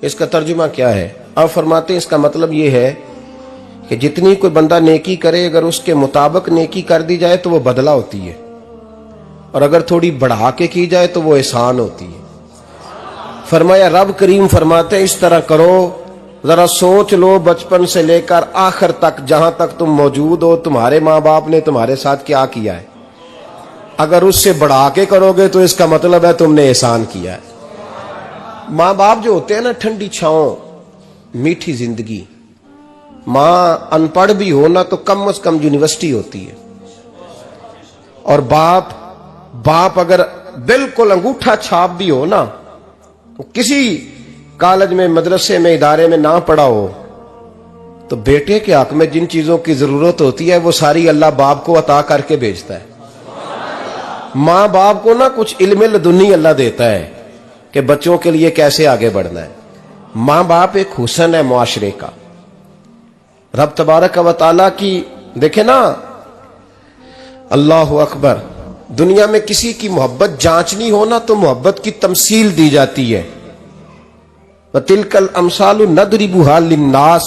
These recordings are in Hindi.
इसका तर्जुमा क्या है? आप फरमाते हैं इसका मतलब ये है कि जितनी कोई बंदा नेकी करे, अगर उसके मुताबिक नेकी कर दी जाए तो वो बदला होती है, और अगर थोड़ी बढ़ा के की जाए तो वो एहसान होती है। फरमाया रब करीम फरमाते हैं इस तरह करो, जरा सोच लो बचपन से लेकर आखिर तक, जहां तक तुम मौजूद हो तुम्हारे माँ बाप ने तुम्हारे साथ क्या किया है। अगर उससे बढ़ा के करोगे तो इसका मतलब है तुमने एहसान किया है। माँ बाप जो होते हैं ना, ठंडी छांव, मीठी जिंदगी। माँ अनपढ़ भी हो ना तो कम से कम यूनिवर्सिटी होती है, और बाप अगर बिल्कुल अंगूठा छाप भी हो ना, तो किसी कॉलेज में, मदरसे में, इदारे में ना पढ़ा हो, तो बेटे के हक में जिन चीजों की जरूरत होती है वो सारी अल्लाह बाप को अता करके भेजता है। माँ बाप को ना कुछ इल्म लदुनी अल्लाह देता है कि बच्चों के लिए कैसे आगे बढ़ना है। माँ बाप एक हुस्न है मुआशरे का। रब तबारक व तआला की देखे ना, अल्लाह अकबर, दुनिया में किसी की मोहब्बत जांचनी हो ना तो मोहब्बत की तमसील दी जाती है। वतिलकल अमसालु नदरिबुहा लिन्नास,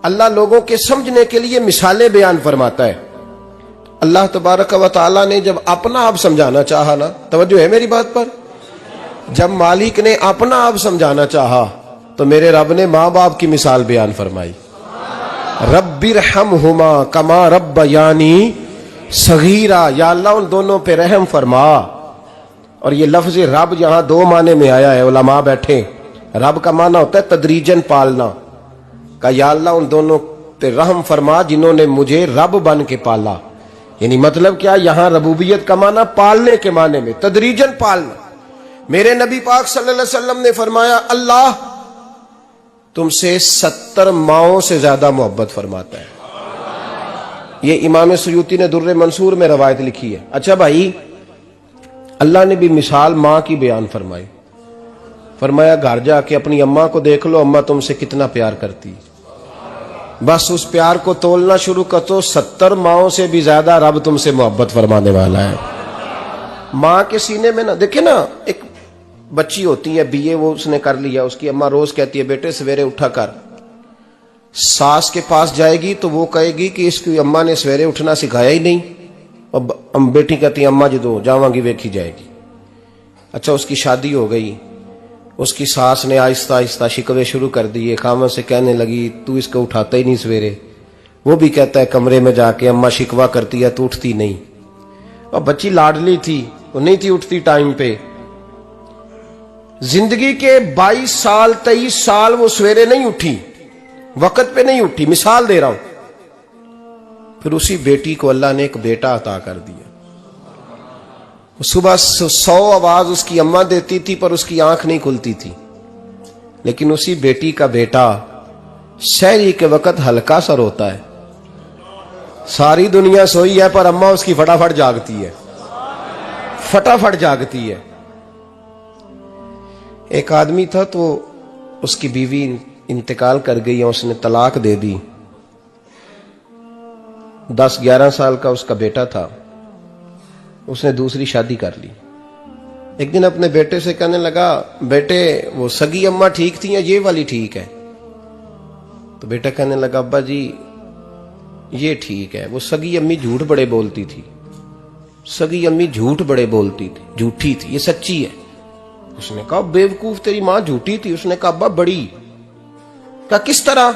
अल्लाह लोगों के समझने के लिए मिसालें बयान फरमाता है। अल्लाह तबारक व तआला ने जब अपना आप समझाना चाहा ना, तवज्जो है मेरी बात पर, जब मालिक ने अपना आप समझाना चाहा तो मेरे रब ने माँ बाप की मिसाल बयान फरमाई। रब्बिरहमहुमा कमा रब्बयानी सगीरा, या अल्लाह उन दोनों पे रहम फरमा। और ये लफ्ज रब यहां दो माने में आया है, उलमा बैठे। रब का माना होता है तदरीजन पालना का, या अल्लाह उन दोनों पे रहम फरमा जिन्होंने मुझे रब बन के पाला। यानी मतलब क्या, यहां रबूबियत का माना पालने के माने में, तदरीजन पालना। मेरे नबी पाक सल्लल्लाहु अलैहि वसल्लम ने फरमाया अल्लाह तुमसे 70 माओं से ज्यादा मोहब्बत फरमाता है। ये इमाम सुयूती ने दुर्रे मंसूर में रवायत लिखी है। अच्छा भाई, अल्लाह ने भी मिसाल माँ की बयान फरमाई। फरमाया घर जाके अपनी अम्मा को देख लो, अम्मा तुमसे कितना प्यार करती है। बस उस प्यार को तोलना शुरू कर तो 70 माओं से भी ज्यादा रब तुमसे मोहब्बत फरमाने वाला है। माँ के सीने में ना, देखे ना, एक बच्ची होती है बीए, वो उसने कर लिया, उसकी अम्मा रोज कहती है बेटे सवेरे उठा कर। सास के पास जाएगी तो वो कहेगी कि इसकी अम्मा ने सवेरे उठना सिखाया ही नहीं, और बेटी कहती है अम्मा जी तो जावांगी वेखी जाएगी। अच्छा, उसकी शादी हो गई, उसकी सास ने आहिस्ता आहिस्ता शिकवे शुरू कर दिए, खामन से कहने लगी तू इसको उठाता ही नहीं सवेरे। वो भी कहता है कमरे में जाके अम्मा शिकवा करती है तू उठती नहीं। और बच्ची लाडली थी, वो नहीं थी उठती टाइम पे। जिंदगी के 22 साल 23 साल वो सवेरे नहीं उठी, वक्त पे नहीं उठी, मिसाल दे रहा हूं। फिर उसी बेटी को अल्लाह ने एक बेटा अता कर दिया। सुबह 100 आवाज उसकी अम्मा देती थी पर उसकी आंख नहीं खुलती थी, लेकिन उसी बेटी का बेटा शहरी के वक्त हल्का सा रोता है। सारी दुनिया सोई है पर अम्मा उसकी फटाफट जागती है, फटाफट जागती है। एक आदमी था तो उसकी बीवी इंतकाल कर गई और उसने तलाक दे दी। 10-11 साल का उसका बेटा था, उसने दूसरी शादी कर ली। एक दिन अपने बेटे से कहने लगा बेटे वो सगी अम्मा ठीक थी या ये वाली ठीक है? तो बेटा कहने लगा अब्बा जी ये ठीक है। वो सगी अम्मी झूठ बड़े बोलती थी, सगी अम्मी झूठ बड़े बोलती थी, झूठी थी, ये सच्ची है। उसने कहा बेवकूफ तेरी मां झूठी थी। उसने कहा अब्बा बड़ी। कहा किस तरह?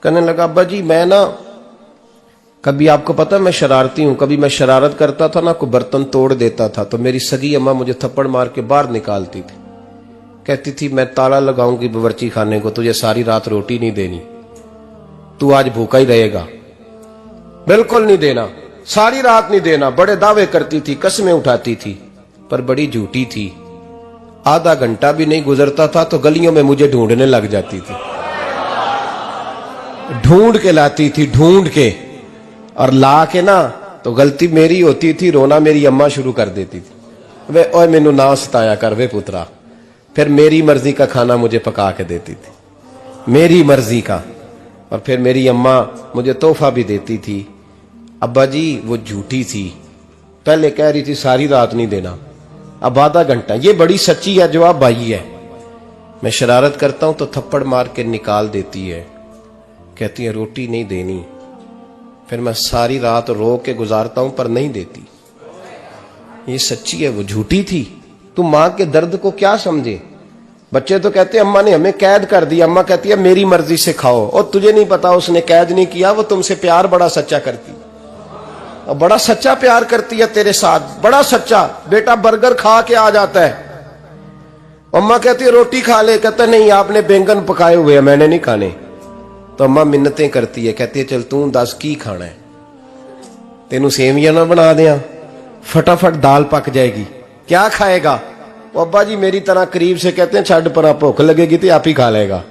कहने लगा अब्बा जी मैं ना, कभी आपको पता मैं शरारती हूं, कभी मैं शरारत करता था ना, कोई बर्तन तोड़ देता था तो मेरी सगी अम्मा मुझे थप्पड़ मार के बाहर निकालती थी। कहती थी मैं ताला लगाऊंगी बावर्ची खाने को, तुझे सारी रात रोटी नहीं देनी, तू आज भूखा ही रहेगा। बिल्कुल नहीं देना, सारी रात नहीं देना। बड़े दावे करती थी, कसमें उठाती थी, पर बड़ी झूठी थी। आधा घंटा भी नहीं गुजरता था तो गलियों में मुझे ढूंढने लग जाती थी, ढूंढ के लाती थी, ढूंढ के, और ला के ना तो गलती मेरी होती थी, रोना मेरी अम्मा शुरू कर देती थी। वे ओए मैनू ना सताया कर वे पुत्रा। फिर मेरी मर्जी का खाना मुझे पका के देती थी, मेरी मर्जी का। और फिर मेरी अम्मा मुझे तोहफा भी देती थी। अब्बा जी वो झूठी थी, पहले कह रही थी सारी रात नहीं देना, अब आधा घंटा। ये बड़ी सच्ची है जवाब भाई है। मैं शरारत करता हूं तो थप्पड़ मार के निकाल देती है, कहती है रोटी नहीं देनी। फिर मैं सारी रात रो के गुजारता हूं पर नहीं देती। ये सच्ची है, वो झूठी थी। तू मां के दर्द को क्या समझे। बच्चे तो कहते हैं अम्मा ने हमें कैद कर दिया, अम्मा कहती है मेरी मर्जी से खाओ। और तुझे नहीं पता उसने कैद नहीं किया, वो तुमसे प्यार बड़ा सच्चा करती, और बड़ा सच्चा प्यार करती है तेरे साथ, बड़ा सच्चा। बेटा बर्गर खा के आ जाता है, अम्मा कहती है रोटी खा ले, कहता नहीं आपने बैंगन पकाए हुए हैं मैंने नहीं खाने। तो अम्मा मिन्नतें करती है, कहती है चल तू दस की खाना है, तेनू सेवियां ना बना दिया, फटाफट दाल पक जाएगी, क्या खाएगा। वो अब्बा जी मेरी तरह करीब से कहते हैं छड़ पर भूख लगेगी तो आप ही खा लेगा।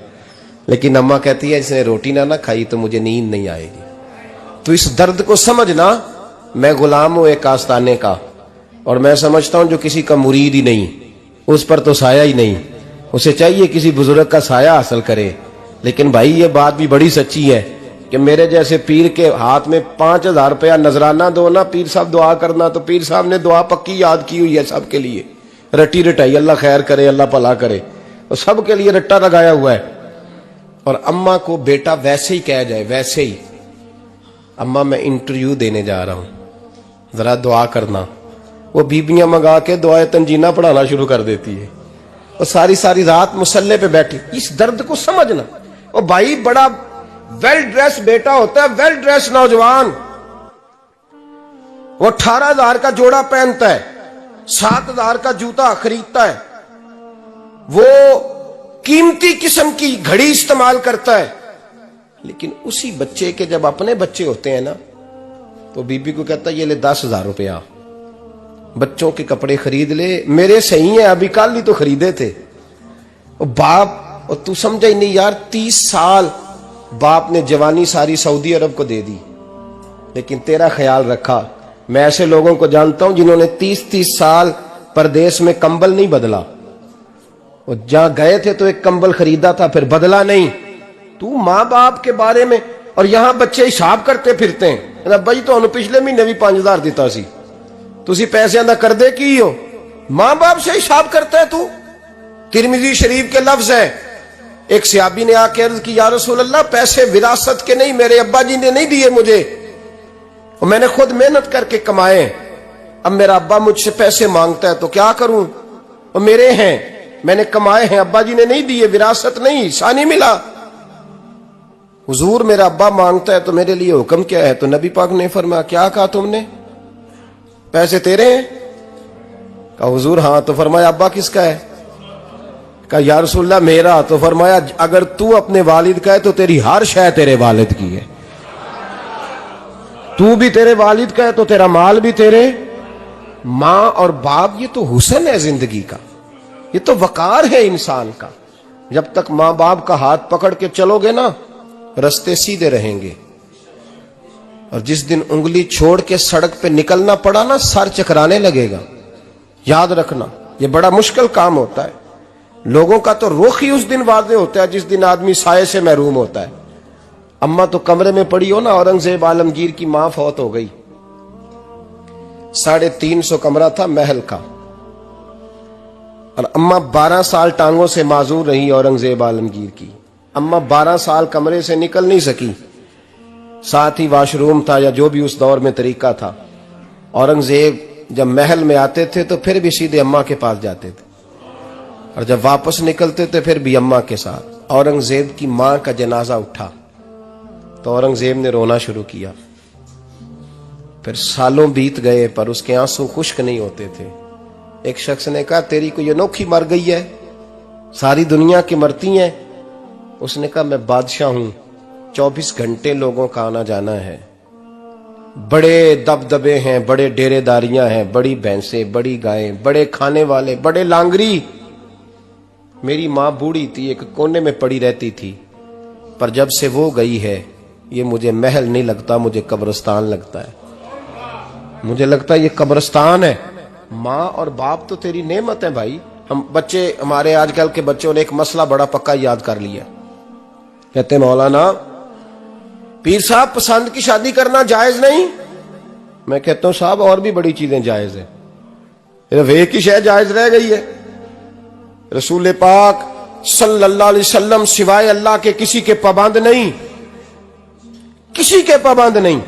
लेकिन अम्मा कहती है इसने रोटी ना खाई तो मुझे नींद नहीं आएगी। तो इस दर्द को समझना, मैं गुलाम हूं एक आस्ताने का, और मैं समझता हूं जो किसी का मुरीद ही नहीं उस पर तो साया ही नहीं, उसे चाहिए किसी बुजुर्ग का साया हासिल करे। लेकिन भाई ये बात भी बड़ी सच्ची है कि मेरे जैसे पीर के हाथ में 5,000 रुपया नजराना दो ना, पीर साहब दुआ करना, तो पीर साहब ने दुआ पक्की याद की हुई है सबके लिए, रट्टी रटाई, अल्लाह खैर करे अल्लाह भला करे, और सबके लिए रट्टा लगाया हुआ है। और अम्मा को बेटा वैसे ही कह जाए, वैसे ही अम्मा मैं इंटरव्यू देने जा रहा हूं, जरा दुआ करना, वो बीबियां मंगा के दुआए तंजीना पढ़ाना शुरू कर देती है, और सारी सारी रात मुसल्ले पे बैठी। इस दर्द को समझना। और भाई बड़ा वेल ड्रेस बेटा होता है, वेल ड्रेस नौजवान, वो 18,000 का जोड़ा पहनता है, 7,000 का जूता खरीदता है, वो कीमती किस्म की घड़ी इस्तेमाल करता है। लेकिन उसी बच्चे के जब अपने बच्चे होते हैं ना, तो बीबी को कहता है ये ले 10,000 रुपया, बच्चों के कपड़े खरीद ले, मेरे सही है अभी कल ही तो खरीदे थे। और बाप, और तू समझा ही नहीं यार, 30 साल बाप ने जवानी सारी सऊदी अरब को दे दी, लेकिन तेरा ख्याल रखा। मैं ऐसे लोगों को जानता हूं जिन्होंने 30-30 साल परदेश में कंबल नहीं बदला, और जहां गए थे तो एक कंबल खरीदा था फिर बदला नहीं। तू मां बाप के बारे में, और यहां बच्चे हिसाब करते फिरते हैं, भाई तो पिछले महीने भी 5,000 दिता सी, तुसी पैसे दा कर दे की हो, मां बाप से हिसाब करता है तू। तिरमिजी शरीफ के लफ्ज है, एक सहाबी ने आके अर्ज की या रसूल अल्लाह पैसे विरासत के नहीं, मेरे अब्बा जी ने नहीं दिए मुझे, और मैंने खुद मेहनत करके कमाए, अब मेरा अब्बा मुझसे पैसे मांगता है तो क्या करूं, और मेरे हैं, मैंने कमाए हैं, अब्बा जी ने नहीं दिए, विरासत नहीं, हिस्सा नहीं मिला। हुजूर मेरा अब्बा मांगता है तो मेरे लिए हुक्म क्या है। तो नबी पाक ने फरमाया क्या कहा तुमने, पैसे तेरे हैं? कहा हुजूर हाँ। तो फरमाया अब्बा किसका है? कहा या रसूलल्लाह मेरा। तो फरमाया अगर तू अपने वालिद का है तो तेरी हर शय तेरे वालिद की है, तू भी तेरे वालिद का है तो तेरा माल भी तेरे। मां और बाप ये तो हुस्न है जिंदगी का, ये तो वकार है इंसान का। जब तक मां बाप का हाथ पकड़ के चलोगे ना, रास्ते सीधे रहेंगे, और जिस दिन उंगली छोड़ के सड़क पे निकलना पड़ा ना, सर चकराने लगेगा। याद रखना ये बड़ा मुश्किल काम होता है। लोगों का तो रुख ही उस दिन वादे होता है जिस दिन आदमी साये से महरूम होता है। अम्मा तो कमरे में पड़ी हो ना, औरंगजेब आलमगीर की मां फौत हो गई, 350 कमरा था महल का, और अम्मा 12 साल टांगों से माजूर रही औरंगजेब आलमगीर की। अम्मा 12 साल कमरे से निकल नहीं सकी, साथ ही वॉशरूम था या जो भी उस दौर में तरीका था। औरंगजेब जब महल में आते थे तो फिर भी सीधे अम्मा के पास जाते थे, और जब वापस निकलते थे फिर भी अम्मा के साथ। औरंगजेब की मां का जनाजा उठा तो औरंगजेब ने रोना शुरू किया। फिर सालों बीत गए पर उसके आंसू खुश्क नहीं होते थे। एक शख्स ने कहा तेरी कोई अनोखी मर गई है, सारी दुनिया की मरती हैं। उसने कहा मैं बादशाह हूं, 24 घंटे लोगों का आना जाना है, बड़े दबदबे हैं, बड़े डेरेदारियां हैं, बड़ी भैंसें, बड़ी गायें, बड़े खाने वाले, बड़े लांगरी। मेरी मां बूढ़ी थी, एक कोने में पड़ी रहती थी, पर जब से वो गई है ये मुझे महल नहीं लगता, मुझे कब्रिस्तान लगता है। मुझे लगता है ये कब्रिस्तान है। मां और बाप तो तेरी नेमत है भाई। हम बच्चे, हमारे आजकल के बच्चों ने एक मसला बड़ा पक्का याद कर लिया, कहते मौलाना पीर साहब पसंद की शादी करना जायज नहीं। मैं कहता हूं साहब और भी बड़ी चीजें जायज है, एक ही शय जायज रह गई है। रसूल पाक सल्लल्लाहु अलैहि वसल्लम सिवाय अल्लाह के किसी के पाबंद नहीं, किसी के पाबंद नहीं।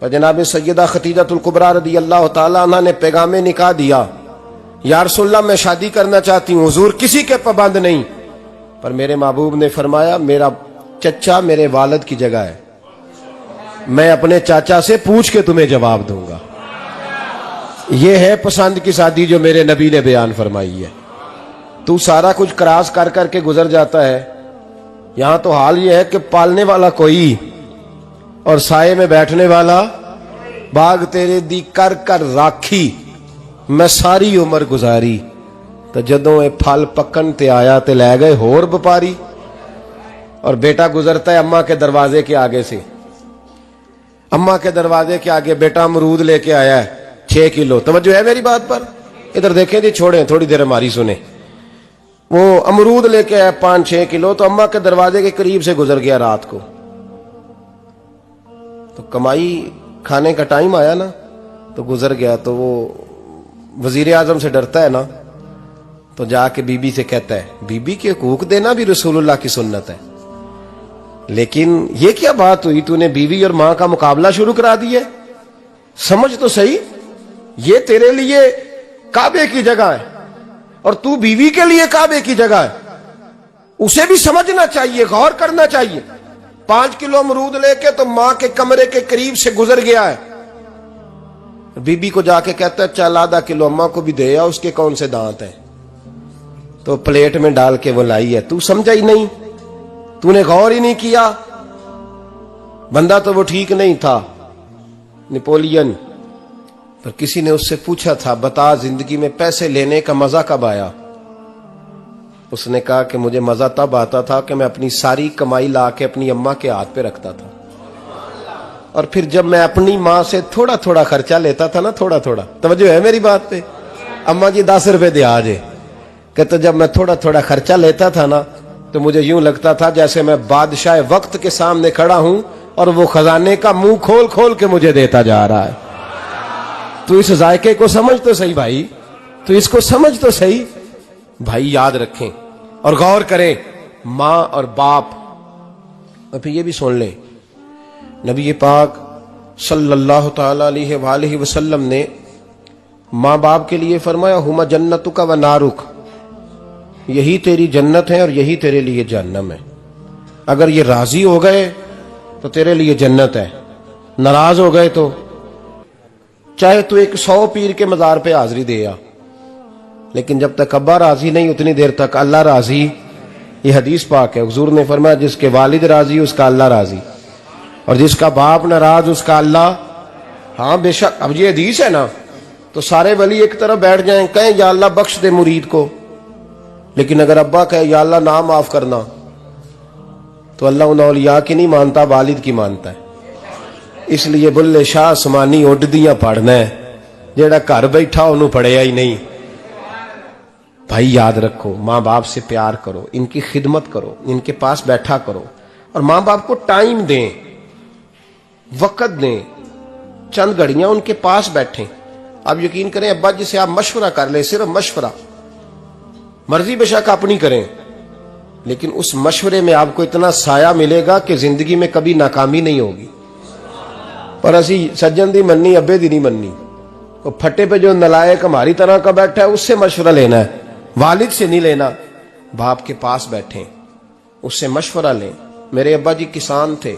पर जनाब सैयदा खतीजतुल कुबरा रदी अल्लाह ताला अन्हा ने पैगामे निकाह दिया, या रसूलल्लाह मैं शादी करना चाहती हूँ, हुजूर किसी के पाबंद नहीं। पर मेरे महबूब ने फरमाया मेरा चचा मेरे वालिद की जगह है, मैं अपने चाचा से पूछ के तुम्हें जवाब दूंगा। यह है पसंद की शादी जो मेरे नबी ने बयान फरमाई है। तू सारा कुछ क्रॉस कर करके गुजर जाता है। यहां तो हाल यह है कि पालने वाला कोई और साये में बैठने वाला, बाग तेरे दी कर कर राखी मैं सारी उम्र गुजारी, तो जदों ये फल पकन ते आया ते लै गए होर व्यापारी। और बेटा गुजरता है अम्मा के दरवाजे के आगे से, अम्मा के दरवाजे के आगे बेटा अमरूद लेके आया है 6 किलो। तवज्जो है मेरी बात पर? इधर देखें जी, छोड़ें थोड़ी देर हमारी सुने। वो अमरूद लेके आया 5-6 किलो, तो अम्मा के दरवाजे के करीब से गुजर गया रात को। तो कमाई खाने का टाइम आया ना, तो गुजर गया। तो वो वजीर आजम से डरता है ना, तो जाके बीबी से कहता है बीबी के हकूक देना भी रसूलुल्लाह की सुन्नत है। लेकिन ये क्या बात हुई, तूने बीवी और मां का मुकाबला शुरू करा दिया? समझ तो सही, ये तेरे लिए काबे की जगह है और तू बीवी के लिए काबे की जगह है। उसे भी समझना चाहिए, गौर करना चाहिए। 5 किलो अमरूद लेके तो मां के कमरे के करीब से गुजर गया है। बीबी को जाके कहता है चल आधा किलो अम्मा को भी दे आ, उसके कौन से दांत हैं। तो प्लेट में डाल के वो लाई है। तू समझा ही नहीं, तूने गौर ही नहीं किया। बंदा तो वो ठीक नहीं था, नेपोलियन। पर किसी ने उससे पूछा था बता जिंदगी में पैसे लेने का मजा कब आया? उसने कहा कि मुझे मजा तब आता था कि मैं अपनी सारी कमाई ला के अपनी अम्मा के हाथ पे रखता था, और फिर जब मैं अपनी मां से थोड़ा थोड़ा खर्चा लेता था ना, थोड़ा थोड़ा, तवज्जो है मेरी बात पे? अम्मा जी 10 रुपए दे आज, कहते जब मैं थोड़ा थोड़ा खर्चा लेता था ना, तो मुझे यूं लगता था जैसे मैं बादशाह वक्त के सामने खड़ा हूं और वो खजाने का मुंह खोल खोल के मुझे देता जा रहा है। तू इस जायके को समझ तो सही भाई, तू इसको समझ तो सही भाई। याद रखें और गौर करें, मां और बाप। और फिर ये भी सुन लें, नबी पाक सल्लल्लाहु ताला अलैहि वसल्लम ने मां बाप के लिए फरमाया हुमा जन्नतुका व नारुक, यही तेरी जन्नत है और यही तेरे लिए जहन्नम है। अगर ये राजी हो गए तो तेरे लिए जन्नत है, नाराज हो गए तो चाहे तू 100 पीर के मजार पे हाजिरी दे आ, लेकिन जब तक अब्बा राजी नहीं उतनी देर तक अल्लाह राजी। ये हदीस पाक है, हुजूर ने फरमाया जिसके वालिद राजी उसका अल्लाह राजी, और जिसका बाप नाराज उसका अल्लाह। हाँ बेशक, अब ये हदीस है ना, तो सारे वली एक तरफ बैठ जाएं, कहें या अल्लाह बख्श दे मुरीद को। लेकिन अगर अब्बा कहे या अल्लाह ना माफ करना, तो अल्लाह उन औलिया की नहीं मानता, वालिद की मानता है। इसलिए बुल्ले शाह आसमानी उड दियां पढ़ना है, जेड़ा घर बैठा उन्होंने पढ़िया ही नहीं। भाई याद रखो, माँ बाप से प्यार करो, इनकी खिदमत करो, इनके पास बैठा करो, और माँ बाप को टाइम दें, वक्त दें, चंद घड़ियां उनके पास बैठें। आप यकीन करें, अब्बा जी से आप मशवरा कर ले, सिर्फ मशवरा, मर्जी बेशक अपनी करें, लेकिन उस मशवरे में आपको इतना साया मिलेगा कि जिंदगी में कभी नाकामी नहीं होगी। पर असी सज्जन दी मन्नी अब्बे दी नहीं मन्नी। तो फटे पे जो नलायक हमारी तरह का बैठा है उससे मशवरा लेना है, वालिद से नहीं लेना। बाप के पास बैठे, उससे मशवरा लें। मेरे अब्बा जी किसान थे,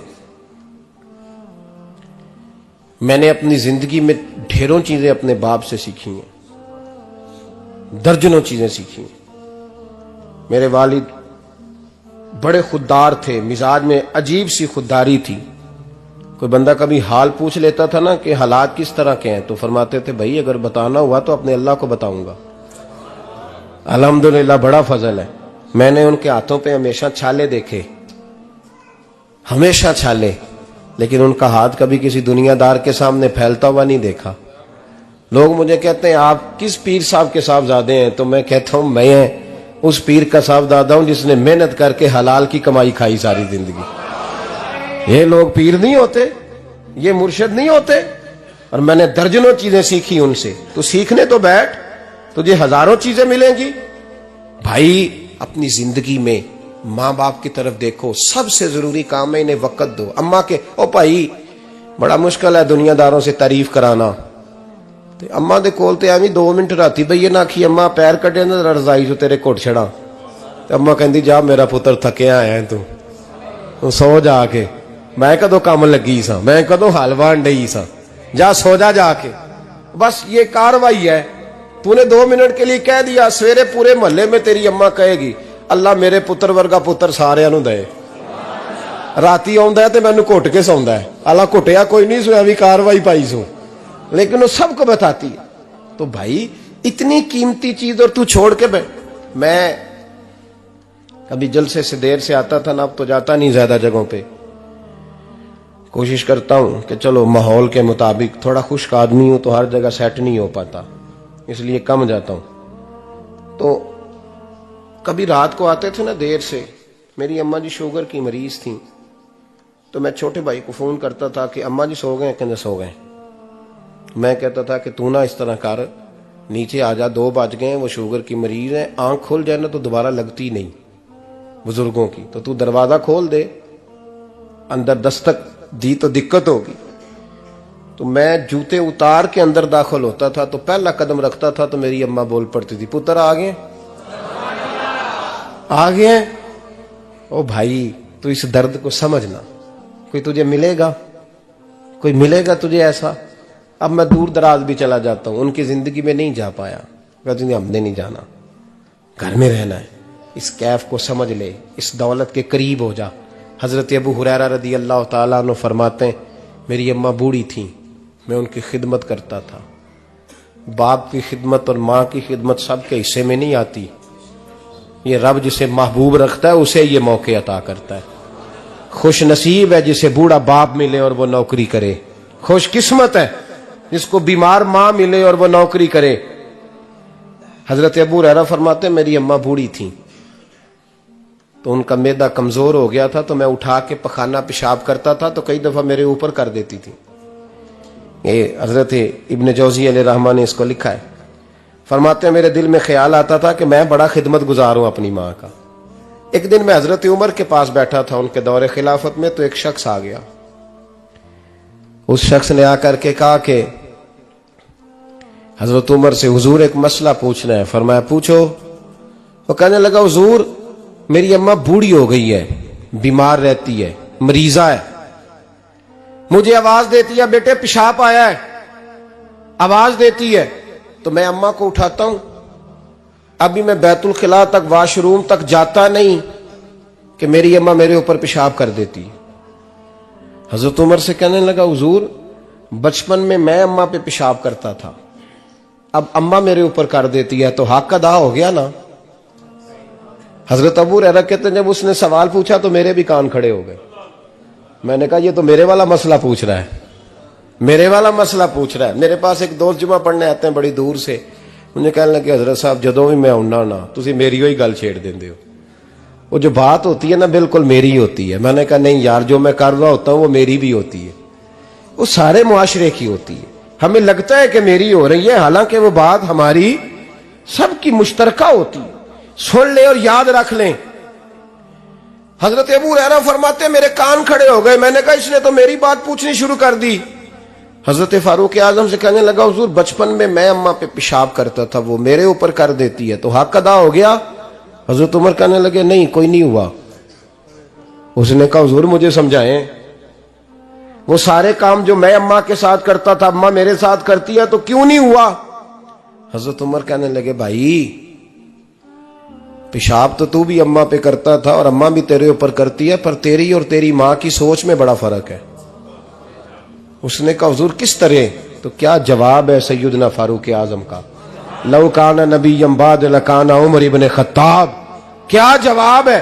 मैंने अपनी जिंदगी में ढेरों चीजें अपने बाप से सीखी हैं, दर्जनों चीजें सीखी हैं। मेरे वालिद बड़े खुददार थे, मिजाज में अजीब सी खुददारी थी। कोई बंदा कभी हाल पूछ लेता था ना कि हालात किस तरह के हैं, तो फरमाते थे भाई अगर बताना हुआ तो अपने अल्लाह को बताऊंगा। अल्हम्दुलिल्लाह बड़ा फजल है, मैंने उनके हाथों पे हमेशा छाले देखे, हमेशा छाले, लेकिन उनका हाथ कभी किसी दुनियादार के सामने फैलता हुआ नहीं देखा। लोग मुझे कहते हैं आप किस पीर साहब के साहबजादे हैं, तो मैं कहता हूं मैं उस पीर का साहबजादा हूं जिसने मेहनत करके हलाल की कमाई खाई सारी जिंदगी। ये लोग पीर नहीं होते, ये मुर्शिद नहीं होते, और मैंने दर्जनों चीजें सीखी उनसे। तो सीखने तो बैठ, तुझे हजारों चीजें मिलेंगी। भाई अपनी जिंदगी में माँ बाप की तरफ देखो, सबसे जरूरी काम है इन्हें वक्त दो। अम्मा के ओ भाई बड़ा मुश्किल है दुनियादारों से तारीफ कराना, ते अम्मा दे कोल ते एवं 2 मिनट राती बईए ना आखी अम्मा पैर कटे ना रजाई चो तेरे घुट छड़ा, ते अम्मा कहती जा मेरा पुत्र थकिया आया तू सो जाके, मैं कदों काम लगी सा, मैं कदों हल वाहन डई सा, जा सो जा जाके। बस ये कार्रवाई है। तूने 2 मिनट के लिए कह दिया, सवेरे पूरे मोहल्ले में तेरी अम्मा कहेगी अल्लाह मेरे पुत्र वर्गा पुत्र सारियां नूं दे। राती आउंदा है ते मैनू घुट के सौंदा है, अल्लाह घुटिया कोई नहीं सोया भी कार्रवाई पाई सो, लेकिन वो सबको बताती है। तो भाई इतनी कीमती चीज और तू छोड़ के मैं कभी जलसे से देर से आता था ना, अब तो जाता नहीं ज्यादा जगहों पे, कोशिश करता हूं कि चलो माहौल के मुताबिक, थोड़ा खुश्क आदमी हूं तो हर जगह सेट नहीं हो पाता, इसलिए कम जाता हूं। तो कभी रात को आते थे ना देर से, मेरी अम्मा जी शुगर की मरीज थी, तो मैं छोटे भाई को फोन करता था कि अम्मा जी सो गए, कहते सो गए। मैं कहता था कि तू ना इस तरह कर, नीचे आ जा, 2 बज गए, वो शुगर की मरीज है, आंख खुल जाए ना तो दोबारा लगती नहीं बुजुर्गों की, तो तू दरवाजा खोल दे, अंदर दस्तक दी तो दिक्कत होगी। तो मैं जूते उतार के अंदर दाखिल होता था, तो पहला कदम रखता था तो मेरी अम्मा बोल पड़ती थी पुत्र आ गए, आ गए। ओ भाई तू इस दर्द को समझना, कोई तुझे मिलेगा, कोई मिलेगा तुझे ऐसा। अब मैं दूर दराज भी चला जाता हूं, उनकी जिंदगी में नहीं जा पाया, कहती हमने नहीं जाना, घर में रहना है, इस कैफ को समझ ले, इस दौलत के करीब हो जा। हजरत अबू हुरैरा रदी अल्लाह ताला अन्हु फरमाते हैं मेरी अम्मा बूढ़ी थी, मैं उनकी खिदमत करता था। बाप की खिदमत और माँ की खिदमत सबके हिस्से में नहीं आती, ये रब जिसे महबूब रखता है उसे ये मौके अता करता है। खुश नसीब है जिसे बूढ़ा बाप मिले और वो नौकरी करे, खुश किस्मत है जिसको बीमार माँ मिले और वो नौकरी करे। हजरत अबू हुरैरा फरमाते मेरी अम्मा बूढ़ी थी, तो उनका मैदा कमजोर हो गया था, तो मैं उठा के पखाना पेशाब करता था तो कई दफा मेरे ऊपर कर देती थी। ये हजरत इब्न जौजी अलैहि रहमान ने इसको लिखा है, फरमाते हैं मेरे दिल में ख्याल आता था कि मैं बड़ा खिदमत गुजार हूं अपनी माँ का। एक दिन मैं हजरत उमर के पास बैठा था उनके दौरे खिलाफत में, तो एक शख्स आ गया। उस शख्स ने आकर के कहा कि हजरत उमर से हुजूर एक मसला पूछना है। फरमाया पूछो। वो कहने लगा हुजूर मेरी अम्मा बूढ़ी हो गई है, बीमार रहती है, मरीजा है, मुझे आवाज देती है बेटे पेशाब आया है, आवाज देती है, तो मैं अम्मा को उठाता हूं। अभी मैं बैतुल खिला तक वॉशरूम तक जाता नहीं कि मेरी अम्मा मेरे ऊपर पेशाब कर देती है। हजरत उमर से कहने लगा हुजूर बचपन में मैं अम्मा पे पेशाब करता था, अब अम्मा मेरे ऊपर कर देती है तो हक अदा हो गया ना। हजरत अबू हुरैरा कहते हैं जब उसने सवाल पूछा तो मेरे भी कान खड़े हो गए। मैंने कहा ये तो मेरे वाला मसला पूछ रहा है, मेरे वाला मसला पूछ रहा है। मेरे पास एक दोस्त जुमा पढ़ने आते हैं बड़ी दूर से, मुझे कहने लगे हजरत साहब जदों भी मैं आउना ना तुसी मेरी ही गल छेड़ देंदे हो, वो जो बात होती है ना बिल्कुल मेरी ही होती है। मैंने कहा नहीं यार जो मैं कर रहा होता हूं वो मेरी भी होती है, वो सारे मुआशरे की होती है। हमें लगता है कि मेरी हो रही है, हालांकि वो बात हमारी सबकी मुश्तरका होती है। सुन ले और याद रख लें। हजरत अबू हुरैरा फरमाते मेरे कान खड़े हो गए। मैंने कहा इसने तो मेरी बात पूछनी शुरू कर दी। हजरत फारूक आजम से कहने लगा हुजूर बचपन में मैं अम्मा पे पेशाब करता था, वो मेरे ऊपर कर देती है तो हक अदा हो गया। हजरत उमर कहने लगे नहीं कोई नहीं हुआ। उसने कहा हुजूर मुझे समझाएं, वो सारे काम जो मैं अम्मा के साथ करता था अम्मा मेरे साथ करती है तो क्यों नहीं हुआ। हजरत उमर कहने लगे भाई पेशाब तो तू भी अम्मा पे करता था और अम्मा भी तेरे ऊपर करती है, पर तेरी और तेरी मां की सोच में बड़ा फर्क है। उसने कहा हुजूर किस तरह, तो क्या जवाब है सैयदना फारूक आजम का, लौ काना नबिय्यम बाद लकाना उमर इब्न खत्ताब। क्या जवाब है।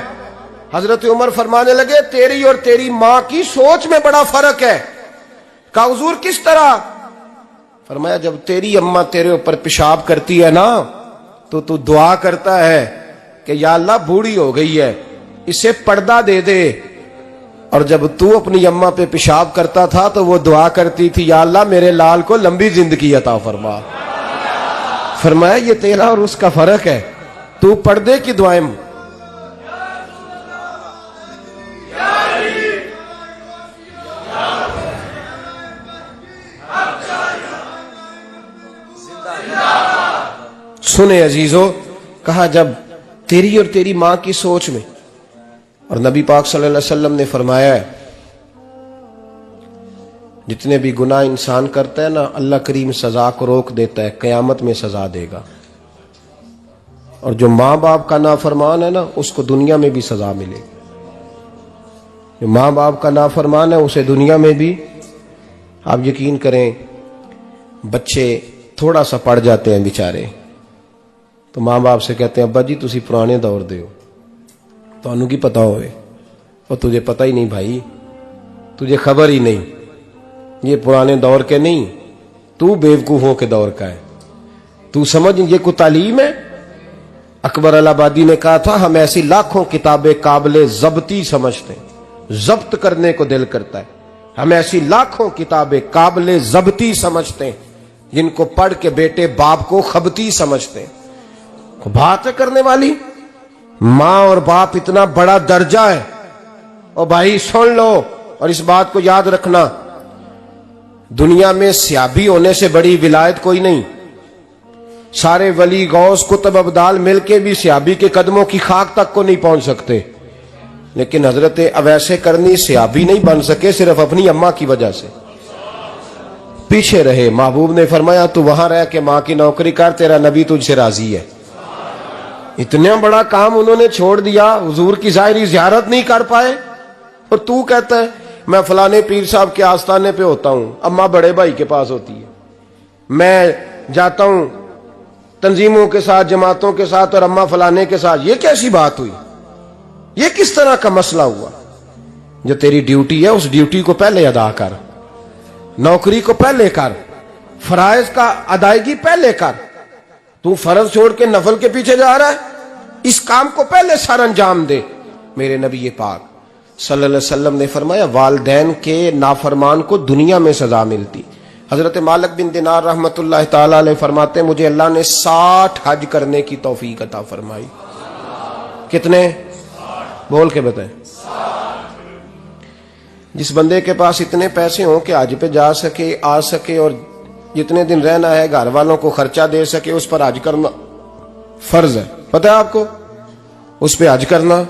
हजरत उमर फरमाने लगे तेरी और तेरी मां की सोच में बड़ा फर्क है। कहा हुजूर किस तरह। फरमाया जब तेरी अम्मा तेरे ऊपर पेशाब करती है ना तो तू दुआ करता है कि या अल्लाह बूढ़ी हो गई है इसे पर्दा दे दे, और जब तू अपनी अम्मा पे पेशाब करता था तो वो दुआ करती थी या अल्लाह मेरे लाल को लंबी जिंदगी अता फरमा। फरमाया ये तेरा और उसका फर्क है, तू पर्दे की दुआएं सुने अजीजों, कहा जब तेरी और तेरी मां की सोच में, और नबी पाक सल्लल्लाहु अलैहि वसल्लम ने फरमाया है जितने भी गुनाह इंसान करता है ना, अल्लाह करीम सजा को रोक देता है, कयामत में सजा देगा। और जो माँ बाप का नाफरमान है ना, उसको दुनिया में भी सजा मिलेगी। जो माँ बाप का नाफरमान है उसे दुनिया में भी, आप यकीन करें, बच्चे थोड़ा सा पड़ जाते हैं बेचारे, तो माँ बाप से कहते हैं अब्बा जी तुसी पुराने दौर दे हो, तुहानू की पता होवे। और तुझे पता ही नहीं भाई, तुझे खबर ही नहीं, ये पुराने दौर के नहीं, तू बेवकूफों के दौर का है। तू समझ ये कोई तालीम है? अकबर अलाहाबादी ने कहा था हम ऐसी लाखों किताबें काबिले जब्ती समझते हैं, जब्त करने को दिल करता है। हम ऐसी लाखों किताबें काबिले जब्ती समझते हैं जिनको पढ़ के बेटे बाप को खबती समझते हैं। बात है करने वाली, मां और बाप इतना बड़ा दर्जा है। और भाई सुन लो और इस बात को याद रखना, दुनिया में सियाबी होने से बड़ी विलायत कोई नहीं। सारे वली गौस कुतुब अब्दाल मिलके भी सियाबी के कदमों की खाक तक को नहीं पहुंच सकते, लेकिन हजरत अवैसे करनी सियाबी नहीं बन सके सिर्फ अपनी अम्मा की वजह से, पीछे रहे। महबूब ने फरमाया तू वहां रह के मां की नौकरी कर, तेरा नबी तुझसे राजी है। इतना बड़ा काम उन्होंने छोड़ दिया, हुजूर की जाहिरी जियारत नहीं कर पाए, और तू कहता है मैं फलाने पीर साहब के आस्थाने पे होता हूं, अम्मा बड़े भाई के पास होती है, मैं जाता हूं तंजीमों के साथ, जमातों के साथ, और अम्मा फलाने के साथ। ये कैसी बात हुई? ये किस तरह का मसला हुआ? जो तेरी ड्यूटी है उस ड्यूटी को पहले अदा कर, नौकरी को पहले कर, फराइज का अदायगी पहले कर। तू फर्ज छोड़ के नफल के पीछे जा रहा है, इस काम को पहले सर अंजाम दे। मेरे नबी पाक सल्लल्लाहु अलैहि वसल्लम ने फरमाया वालिदैन के नाफरमान को दुनिया में सजा मिलती। हजरत मालिक बिन दिनार रहमतुल्लाह ताला अलैह फरमाते मुझे अल्लाह ने 60 हज करने की तौफीक अता फरमाई। कितने? बोल के बताएं। जिस बंदे के पास इतने पैसे हों कि हज पे जा सके, आ सके, और जितने दिन रहना है घर वालों को खर्चा दे सके, उस पर हज करना फर्ज है। पता है आपको, उस पर हज करना।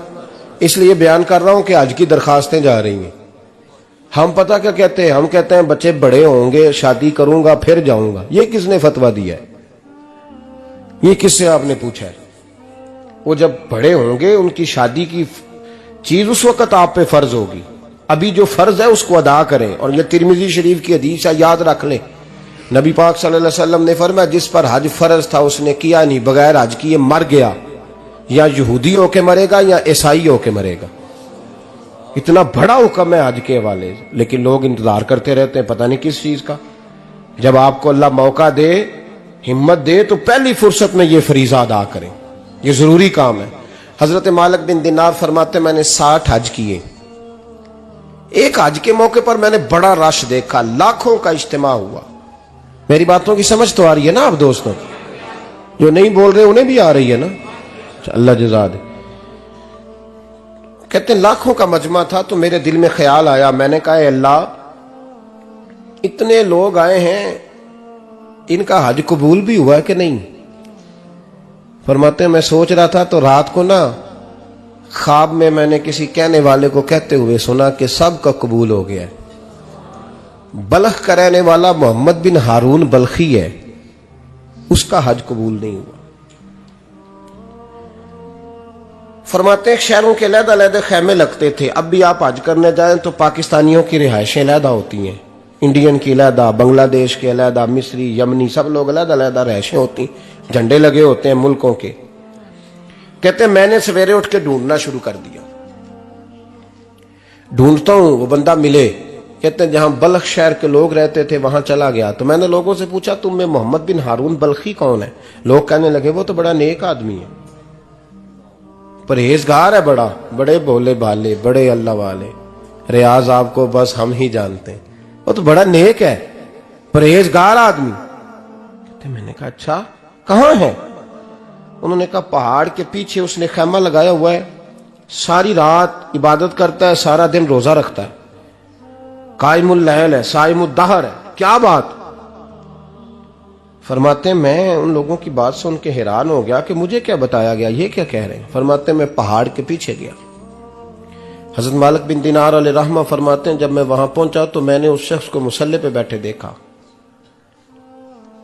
इसलिए बयान कर रहा हूं कि हज की दरखास्तें जा रही हैं। हम पता क्या कहते हैं? हम कहते हैं बच्चे बड़े होंगे, शादी करूंगा फिर जाऊंगा। ये किसने फतवा दिया है? ये किससे आपने पूछा है? वो जब बड़े होंगे उनकी शादी की चीज उस वक्त आप पे फर्ज होगी। अभी जो फर्ज है उसको अदा करें। और ये तिरमिजी शरीफ की हदीस है, याद रख लें। नबी पाक सल्लल्लाहु अलैहि वसल्लम ने फरमाया जिस पर हज फर्ज था उसने किया नहीं, बगैर हज किए मर गया, या यहूदी होके मरेगा या ईसाई होके मरेगा। इतना बड़ा हुक्म है हज के हवाले, लेकिन लोग इंतजार करते रहते हैं पता नहीं किस चीज का। जब आपको अल्लाह मौका दे, हिम्मत दे, तो पहली फुर्सत में ये फरीजा अदा करें, ये जरूरी काम है। हजरत मालिक बिन दिनार फरमाते मैंने 60 हज किए। एक हज के मौके पर मैंने बड़ा रश देखा, लाखों का इज्तिमा हुआ। मेरी बातों की समझ तो आ रही है ना आप दोस्तों? जो नहीं बोल रहे उन्हें भी आ रही है ना? अल्लाह जज़ा दे। कहते लाखों का मजमा था, तो मेरे दिल में ख्याल आया, मैंने कहा अल्लाह इतने लोग आए हैं, इनका हज कबूल भी हुआ है कि नहीं? फरमाते मैं सोच रहा था, तो रात को ना ख्वाब में मैंने किसी कहने वाले को कहते हुए सुना कि सबका कबूल हो गया है। बल्ख का रहने वाला मोहम्मद बिन हारून बल्खी है, उसका हज कबूल नहीं हुआ। फरमाते हैं शहरों के अलग-अलग खैमे लगते थे। अब भी आप हज करने जाएं तो पाकिस्तानियों की रिहायशें अलग होती हैं, इंडियन की अलग, बांग्लादेश के अलग, मिस्री, यमनी, सब लोग अलग-अलग रिहायशें होती, झंडे लगे होते हैं मुल्कों के। कहते मैंने सवेरे उठ के ढूंढना शुरू कर दिया, ढूंढता हूं वो बंदा मिले। कहते जहां बल्ख शहर के लोग रहते थे वहां चला गया, तो मैंने लोगों से पूछा तुम में मोहम्मद बिन हारून बल्खी कौन है? लोग कहने लगे वो तो बड़ा नेक आदमी है, परहेजगार है, बड़े भोले भाले, बड़े अल्लाह वाले, रियाज आपको बस हम ही जानते हैं, वो तो बड़ा नेक है, परहेजगार आदमी। कहते मैंने कहा अच्छा कहां है? उन्होंने कहा पहाड़ के पीछे उसने खैमा लगाया हुआ है, सारी रात इबादत करता है, सारा दिन रोजा रखता है, कायमुल लैल है, साइमुद दहर है। क्या बात? फरमाते हैं मैं उन लोगों की बात सुन के हैरान हो गया कि मुझे क्या बताया गया, ये क्या कह रहे हैं। फरमाते हैं मैं पहाड़ के पीछे गया। हजरत मालिक बिन दिनार अलैहि रहमा फरमाते हैं जब मैं वहां पहुंचा तो मैंने उस शख्स को मुसल्ले पे बैठे देखा।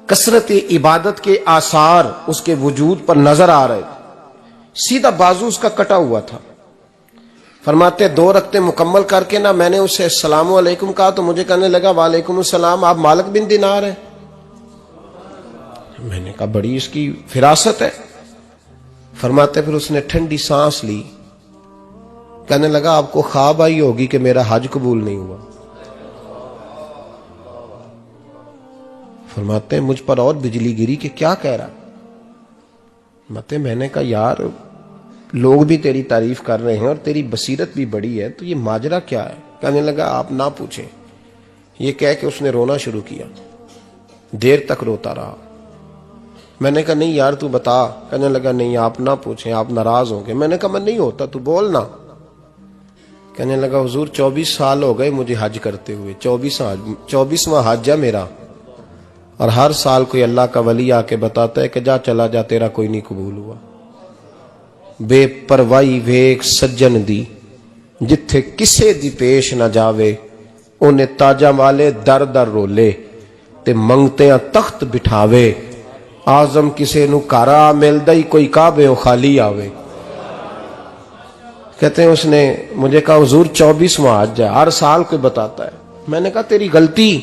कसरत इबादत के आसार उसके वजूद पर नजर आ रहे थे। सीधा बाजू उसका कटा हुआ था। फरमाते 2 रकते मुकम्मल करके ना मैंने उससे अस्सलाम वालेकुम कहा तो मुझे कहने लगा वालेकुम अस्सलाम, आप मालिक बिन दिनार हैं। मैंने कहा बड़ी इसकी फिरासत है। फरमाते फिर उसने ठंडी सांस ली, कहने लगा आपको ख्वाब आई होगी कि मेरा हज कबूल नहीं हुआ। फरमाते हैं मुझ पर और बिजली गिरी कि क्या कह रहा। फरमाते मैंने कहा यार लोग भी तेरी तारीफ कर रहे हैं और तेरी बसीरत भी बड़ी है, तो ये माजरा क्या है। कहने लगा आप ना पूछें। ये कह के उसने रोना शुरू किया, देर तक रोता रहा। मैंने कहा नहीं यार तू बता। कहने लगा नहीं आप ना पूछें, आप नाराज होंगे। मैंने कहा मैं नहीं होता, तू बोल ना। कहने लगा हुजूर 24 साल हो गए मुझे हज करते हुए, 24वां हज है मेरा, और हर साल कोई अल्लाह का वली आके बताता है कि जा चला जा तेरा कोई नहीं कबूल हुआ। बेपरवाही वेख सज्जन दी जिथे किसे दी पेश ना जावे, उन्हें ताजा वाले दर दर रोले ते मंगते तख्त बिठावे। आजम किसे नु कारा मिलदा ही कोई काबे खाली आवे। कहते हैं उसने मुझे कहा हुजूर 24वां हज है, हर साल कोई बताता है। मैंने कहा तेरी गलती।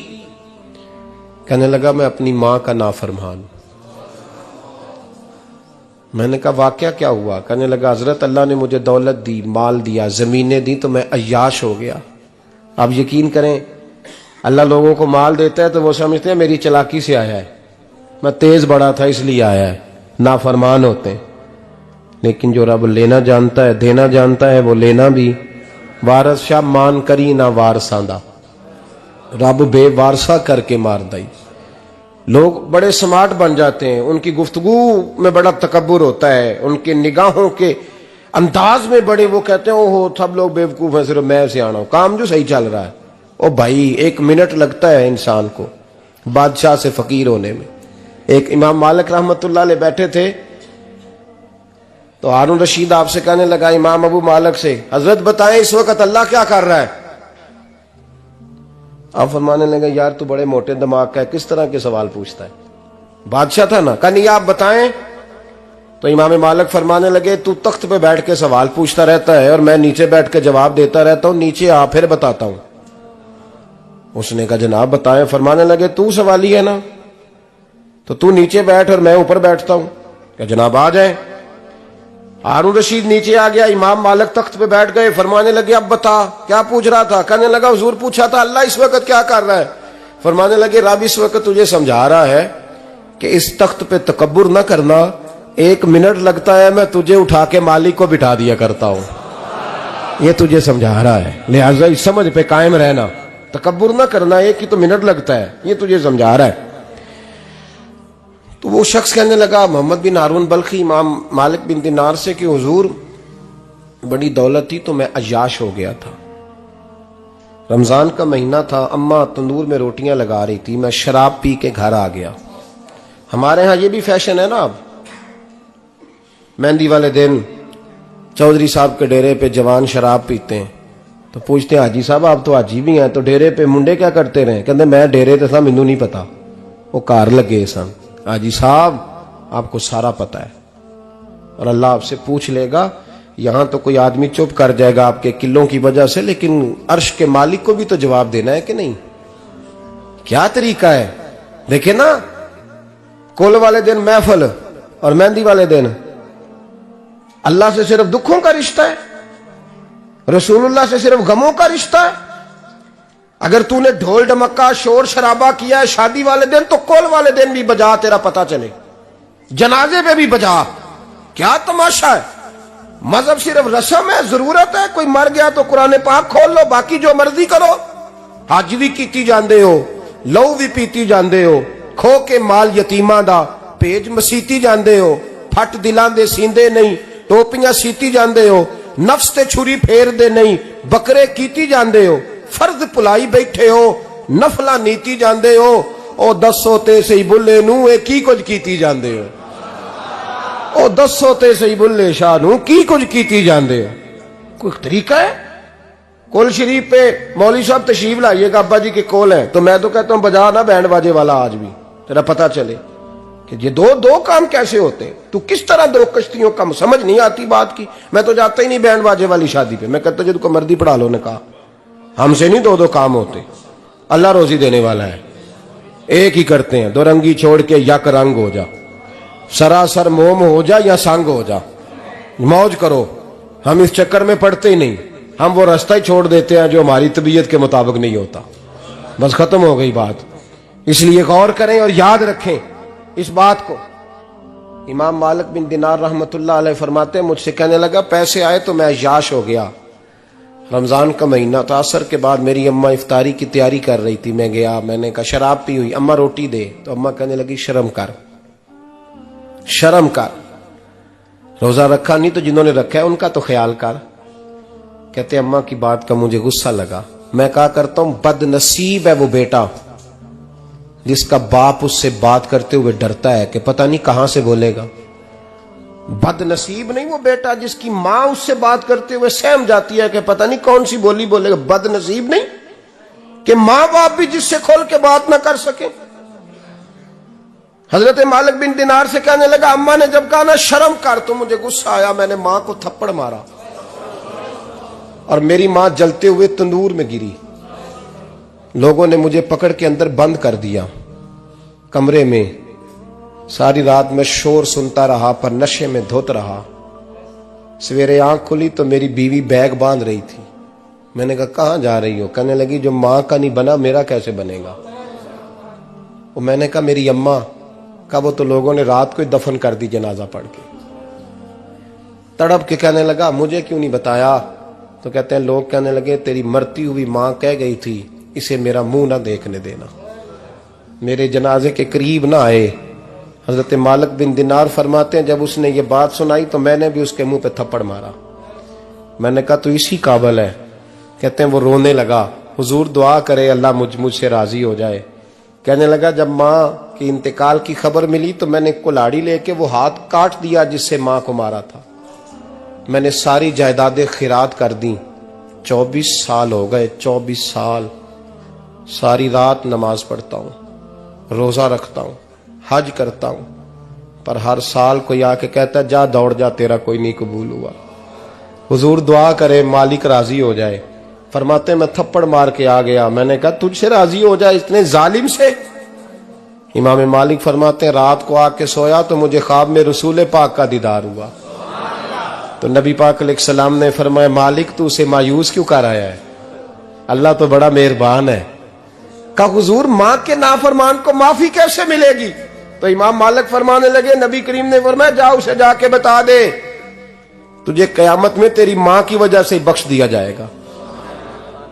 कहने लगा मैं अपनी मां का नाफरमान। मैंने कहा वाकया क्या हुआ। कहने लगा हजरत अल्लाह ने मुझे दौलत दी, माल दिया, जमीनें दी, तो मैं अय्याश हो गया। आप यकीन करें अल्लाह लोगों को माल देता है तो वो समझते हैं मेरी चालाकी से आया है, मैं तेज बड़ा था इसलिए आया है। नाफरमान होते हैं। लेकिन जो रब लेना जानता है, देना जानता है, वो लेना भी। वारस शाह मान करी ना वारसा दा, रब बेवारसा करके मार दई। लोग बड़े स्मार्ट बन जाते हैं, उनकी गुफ्तगू में बड़ा तकब्बुर होता है, उनके निगाहों के अंदाज में बड़े, वो कहते हैं ओहो सब लोग बेवकूफ हैं, सिर्फ मैं सियाना हूं, काम जो सही चल रहा है। ओ भाई 1 मिनट लगता है इंसान को बादशाह से फकीर होने में। एक इमाम मालिक रहमतुल्लाह अलैह बैठे थे तो हारून रशीद आपसे कहने लगा इमाम अबू मालिक से, हजरत बताएं इस वक्त अल्लाह क्या कर रहा है। आप फरमाने लगे यार तू बड़े मोटे दिमाग का है, किस तरह के सवाल पूछता है। बादशाह था ना, कहा नहीं आप बताएं। तो इमाम मालिक फरमाने लगे तू तख्त पे बैठ के सवाल पूछता रहता है और मैं नीचे बैठ के जवाब देता रहता हूं, नीचे आ फिर बताता हूं। उसने कहा जनाब बताएं। फरमाने लगे तू सवाली है ना, तो तू नीचे बैठ और मैं ऊपर बैठता हूं। क्या जनाब आ जाए। हारून रशीद नीचे आ गया, इमाम मालिक तख्त पे बैठ गए। फरमाने लगे अब बता क्या पूछ रहा था। कहने लगा हुजूर पूछा था अल्लाह इस वक्त क्या कर रहा है। फरमाने लगे रब इस वक्त तुझे समझा रहा है कि इस तख्त पे तकब्बुर न करना, 1 मिनट लगता है मैं तुझे उठा के मालिक को बिठा दिया करता हूं। ये तुझे समझा रहा है, लिहाजा इस समझ पे कायम रहना, तकब्बुर न करना, 1 ही तो मिनट लगता है, ये तुझे समझा रहा है। तो वो शख्स कहने लगा मोहम्मद बिन हारून बल्खी इमाम मालिक बिन दिनार से कि हुजूर बड़ी दौलत थी तो मैं अय्याश हो गया था। रमजान का महीना था, अम्मा तंदूर में रोटियां लगा रही थी, मैं शराब पी के घर आ गया। हमारे यहाँ ये भी फैशन है ना, अब मेहंदी वाले दिन चौधरी साहब के डेरे पे जवान शराब पीते हैं तो पूछते हैं हाजी साहब आप तो हाजी भी हैं, तो डेरे पे मुंडे क्या करते रहे। कहते मैं डेरे तो था मैनू नहीं पता, वो कार लगे सन। हाजी साहब आपको सारा पता है और अल्लाह आपसे पूछ लेगा। यहां तो कोई आदमी चुप कर जाएगा आपके किलों की वजह से, लेकिन अर्श के मालिक को भी तो जवाब देना है कि नहीं। क्या तरीका है देखे ना, कुल वाले दिन महफिल और मेहंदी वाले दिन अल्लाह से सिर्फ दुखों का रिश्ता है, रसूलुल्लाह से सिर्फ गमों का रिश्ता है। अगर तूने ढोल ढमक्का शोर शराबा किया है शादी वाले दिन तो कुल वाले दिन भी बजा, तेरा पता चले, जनाजे पे भी बजा। क्या तमाशा है। मजहब सिर्फ रस्म है, जरूरत है, कोई मर गया तो कुरान पाक खोल लो, बाकी जो मर्जी करो। हज भी कीती जांदे हो, लहू भी पीती जांदे हो, खो के माल यतीमां दा भेज मसीती जांदे हो, फट दिलां दे सींदे नहीं, टोपियां सीती जांदे हो, नफ्स ते छुरी फेर दे नहीं, बकरे कीती जांदे हो, फर्ज भुलाई बैठे हो, नफला नीति जांदे हो, ओ दसो ते सही बुल्ले नू ए की कुछ कीती जांदे हो, ओ दसो ते सही बुल्ले शाह नू की कुछ कीती जांदे हो। कोई तरीका है? कोल शरीफ पे मौलवी साहब तशरीफ लाइएगा, अब्बा जी के कोल है, तो मैं तो कहता हूं बजा ना बैंड बाजे वाला आज भी, तेरा पता चले कि ये दो दो काम कैसे होते हैं। तू किस तरह दो कश्तियों का, समझ नहीं आती बात की। मैं तो जाता ही नहीं बैंड बाजे वाली शादी पे, मैं कहता जो तुमको मर्दी पढ़ा लो, ने कहा हमसे नहीं दो दो काम होते, अल्लाह रोजी देने वाला है, एक ही करते हैं। दो रंगी छोड़ के यक रंग हो जा, सरासर मोम हो जा या संग हो जा, मौज करो। हम इस चक्कर में पड़ते ही नहीं, हम वो रास्ता ही छोड़ देते हैं जो हमारी तबीयत के मुताबिक नहीं होता, बस खत्म हो गई बात। इसलिए गौर करें और याद रखें इस बात को। इमाम मालिक बिन दिनार रहमतुल्लाह अलैह फरमाते हैं, मुझसे कहने लगा पैसे आए तो मैं याश हो गया। रमजान का महीना था, असर के बाद मेरी अम्मा इफ्तारी की तैयारी कर रही थी, मैं गया, मैंने कहा शराब पी हुई, अम्मा रोटी दे, तो अम्मा कहने लगी शर्म कर, शर्म कर, रोजा रखा नहीं तो जिन्होंने रखा है उनका तो ख्याल कर। कहते अम्मा की बात का मुझे गुस्सा लगा। मैं कहा करता हूं बदनसीब है वो बेटा जिसका बाप उससे बात करते हुए डरता है कि पता नहीं कहां से बोलेगा। बदनसीब नहीं वो बेटा जिसकी मां उससे बात करते हुए सहम जाती है कि पता नहीं कौन सी बोली बोलेगा। बदनसीब नहीं कि मां बाप भी जिससे खोल के बात ना कर सके। हजरत मालिक बिन दिनार से कहने लगा, अम्मा ने जब कहा ना शर्म कर, तो मुझे गुस्सा आया, मैंने मां को थप्पड़ मारा और मेरी मां जलते हुए तंदूर में गिरी। लोगों ने मुझे पकड़ के अंदर बंद कर दिया कमरे में। सारी रात मैं शोर सुनता रहा पर नशे में धुत रहा। सवेरे आंख खुली तो मेरी बीवी बैग बांध रही थी। मैंने कहा कहां जा रही हो? कहने लगी जो मां का नहीं बना मेरा कैसे बनेगा। वो मैंने कहा मेरी अम्मा का, वो तो लोगों ने रात को ही दफन कर दी जनाजा पढ़ के। तड़प के कहने लगा मुझे क्यों नहीं बताया? तो कहते हैं लोग कहने लगे तेरी मरती हुई मां कह गई थी इसे मेरा मुंह ना देखने देना, मेरे जनाजे के करीब ना आए। हजरत मालिक बिन दिनार फरमाते हैं जब उसने ये बात सुनाई तो मैंने भी उसके मुंह पे थप्पड़ मारा। मैंने कहा तू इसी काबिल है। कहते हैं वो रोने लगा, हुजूर दुआ करे अल्लाह मुझसे राजी हो जाए। कहने लगा जब मां की इंतकाल की खबर मिली तो मैंने कुल्हाड़ी लेके वो हाथ काट दिया जिससे मां को मारा था। मैंने सारी जायदादें खिरात कर दी। 24 साल हो गए, 24 साल। सारी रात नमाज पढ़ता हूं, रोजा रखता हूं, हज करता हूं, पर हर साल कोई आके कहता है जा दौड़ जा तेरा कोई नहीं कबूल हुआ। हुजूर दुआ करे मालिक राजी हो जाए। फरमाते मैं थप्पड़ मार के आ गया। मैंने कहा तुझसे राजी हो जाए इतने जालिम से? इमाम मालिक फरमाते रात को आके सोया तो मुझे ख्वाब में रसूल पाक का दीदार हुआ। तो नबी पाक अलैहिस्सलाम ने फरमाया मालिक तू उसे मायूस क्यों कर आया है? अल्लाह तो बड़ा मेहरबान है। कहा हुजूर मां के नाफरमान को माफी कैसे मिलेगी? तो इमाम मालिक फरमाने लगे नबी करीम ने फरमाया जा उसे जाके बता दे तुझे कयामत में तेरी मां की वजह से बख्श दिया जाएगा।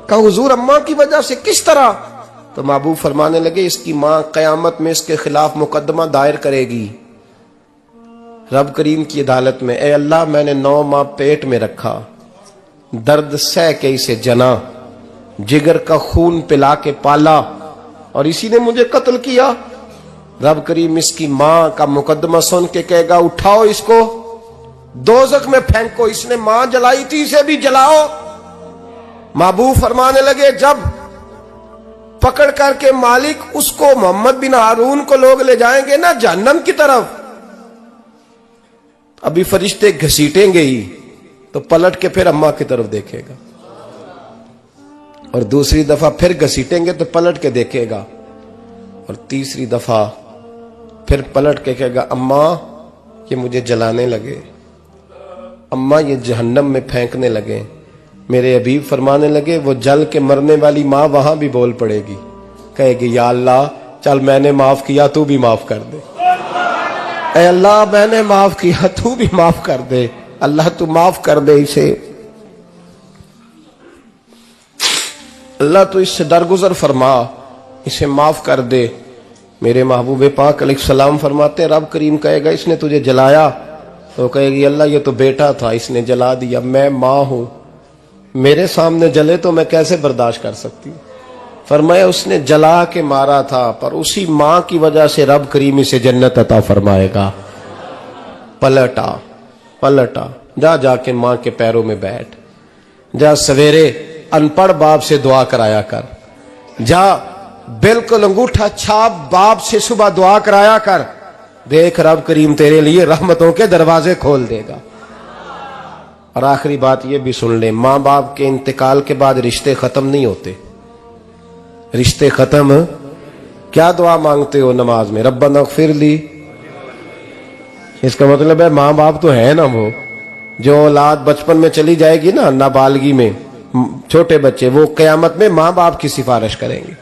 कहा हुजूर अम्मा की वजह से किस तरह? तो महबूब फरमाने लगे इसकी मां कयामत में इसके खिलाफ मुकदमा दायर करेगी रब करीम की अदालत में। ए अल्लाह मैंने 9 माह पेट में रखा, दर्द सह के इसे जना, जिगर का खून पिला के पाला और इसी ने मुझे कत्ल किया। रब करीम इसकी मां का मुकदमा सुन के कहेगा उठाओ इसको दोजख में फेंको, इसने मां जलाई थी इसे भी जलाओ। महबूब फरमाने लगे जब पकड़ करके मालिक उसको मोहम्मद बिन हारून को लोग ले जाएंगे ना जहन्नम की तरफ, अभी फरिश्ते घसीटेंगे ही तो पलट के फिर अम्मा की तरफ देखेगा और दूसरी दफा फिर घसीटेंगे तो पलट के देखेगा और तीसरी दफा फिर पलट के कहेगा अम्मा ये मुझे जलाने लगे, अम्मा ये जहन्नम में फेंकने लगे। मेरे हबीब फरमाने लगे वो जल के मरने वाली मां वहां भी बोल पड़ेगी, कहेगी या अल्लाह चल मैंने माफ किया तू भी माफ कर दे। ऐ अल्लाह मैंने माफ किया तू भी माफ कर दे, अल्लाह तू माफ कर दे इसे, अल्लाह तू इससे दरगुजर फरमा, इसे माफ कर दे। मेरे महबूब पाक अलैहिस्सलाम फरमाते रब करीम कहेगा इसने तुझे जलाया, तो कहेगी अल्लाह ये तो बेटा था इसने जला दिया, मैं मां हूं, मेरे सामने जले तो मैं कैसे बर्दाश्त कर सकती हूं। फरमाया उसने जला के मारा था, पर उसी मां की वजह से रब करीम इसे जन्नत अता फरमाएगा। पलटा पलटा, जा जाके मां के पैरों में बैठ, जा सवेरे अनपढ़ बाप से दुआ कराया कर, जा बिल्कुल अंगूठा छाप बाप से सुबह दुआ कराया कर, देख रब करीम तेरे लिए रहमतों के दरवाजे खोल देगा। और आखिरी बात यह भी सुन ले, मां बाप के इंतकाल के बाद रिश्ते खत्म नहीं होते। रिश्ते खत्म, क्या दुआ मांगते हो नमाज में? रब्बना इग़फिर ली। इसका मतलब है मां बाप तो है ना, वो जो औलाद बचपन में चली जाएगी ना, नाबालगी में, छोटे बच्चे, वो कयामत में मां बाप की सिफारिश करेंगे।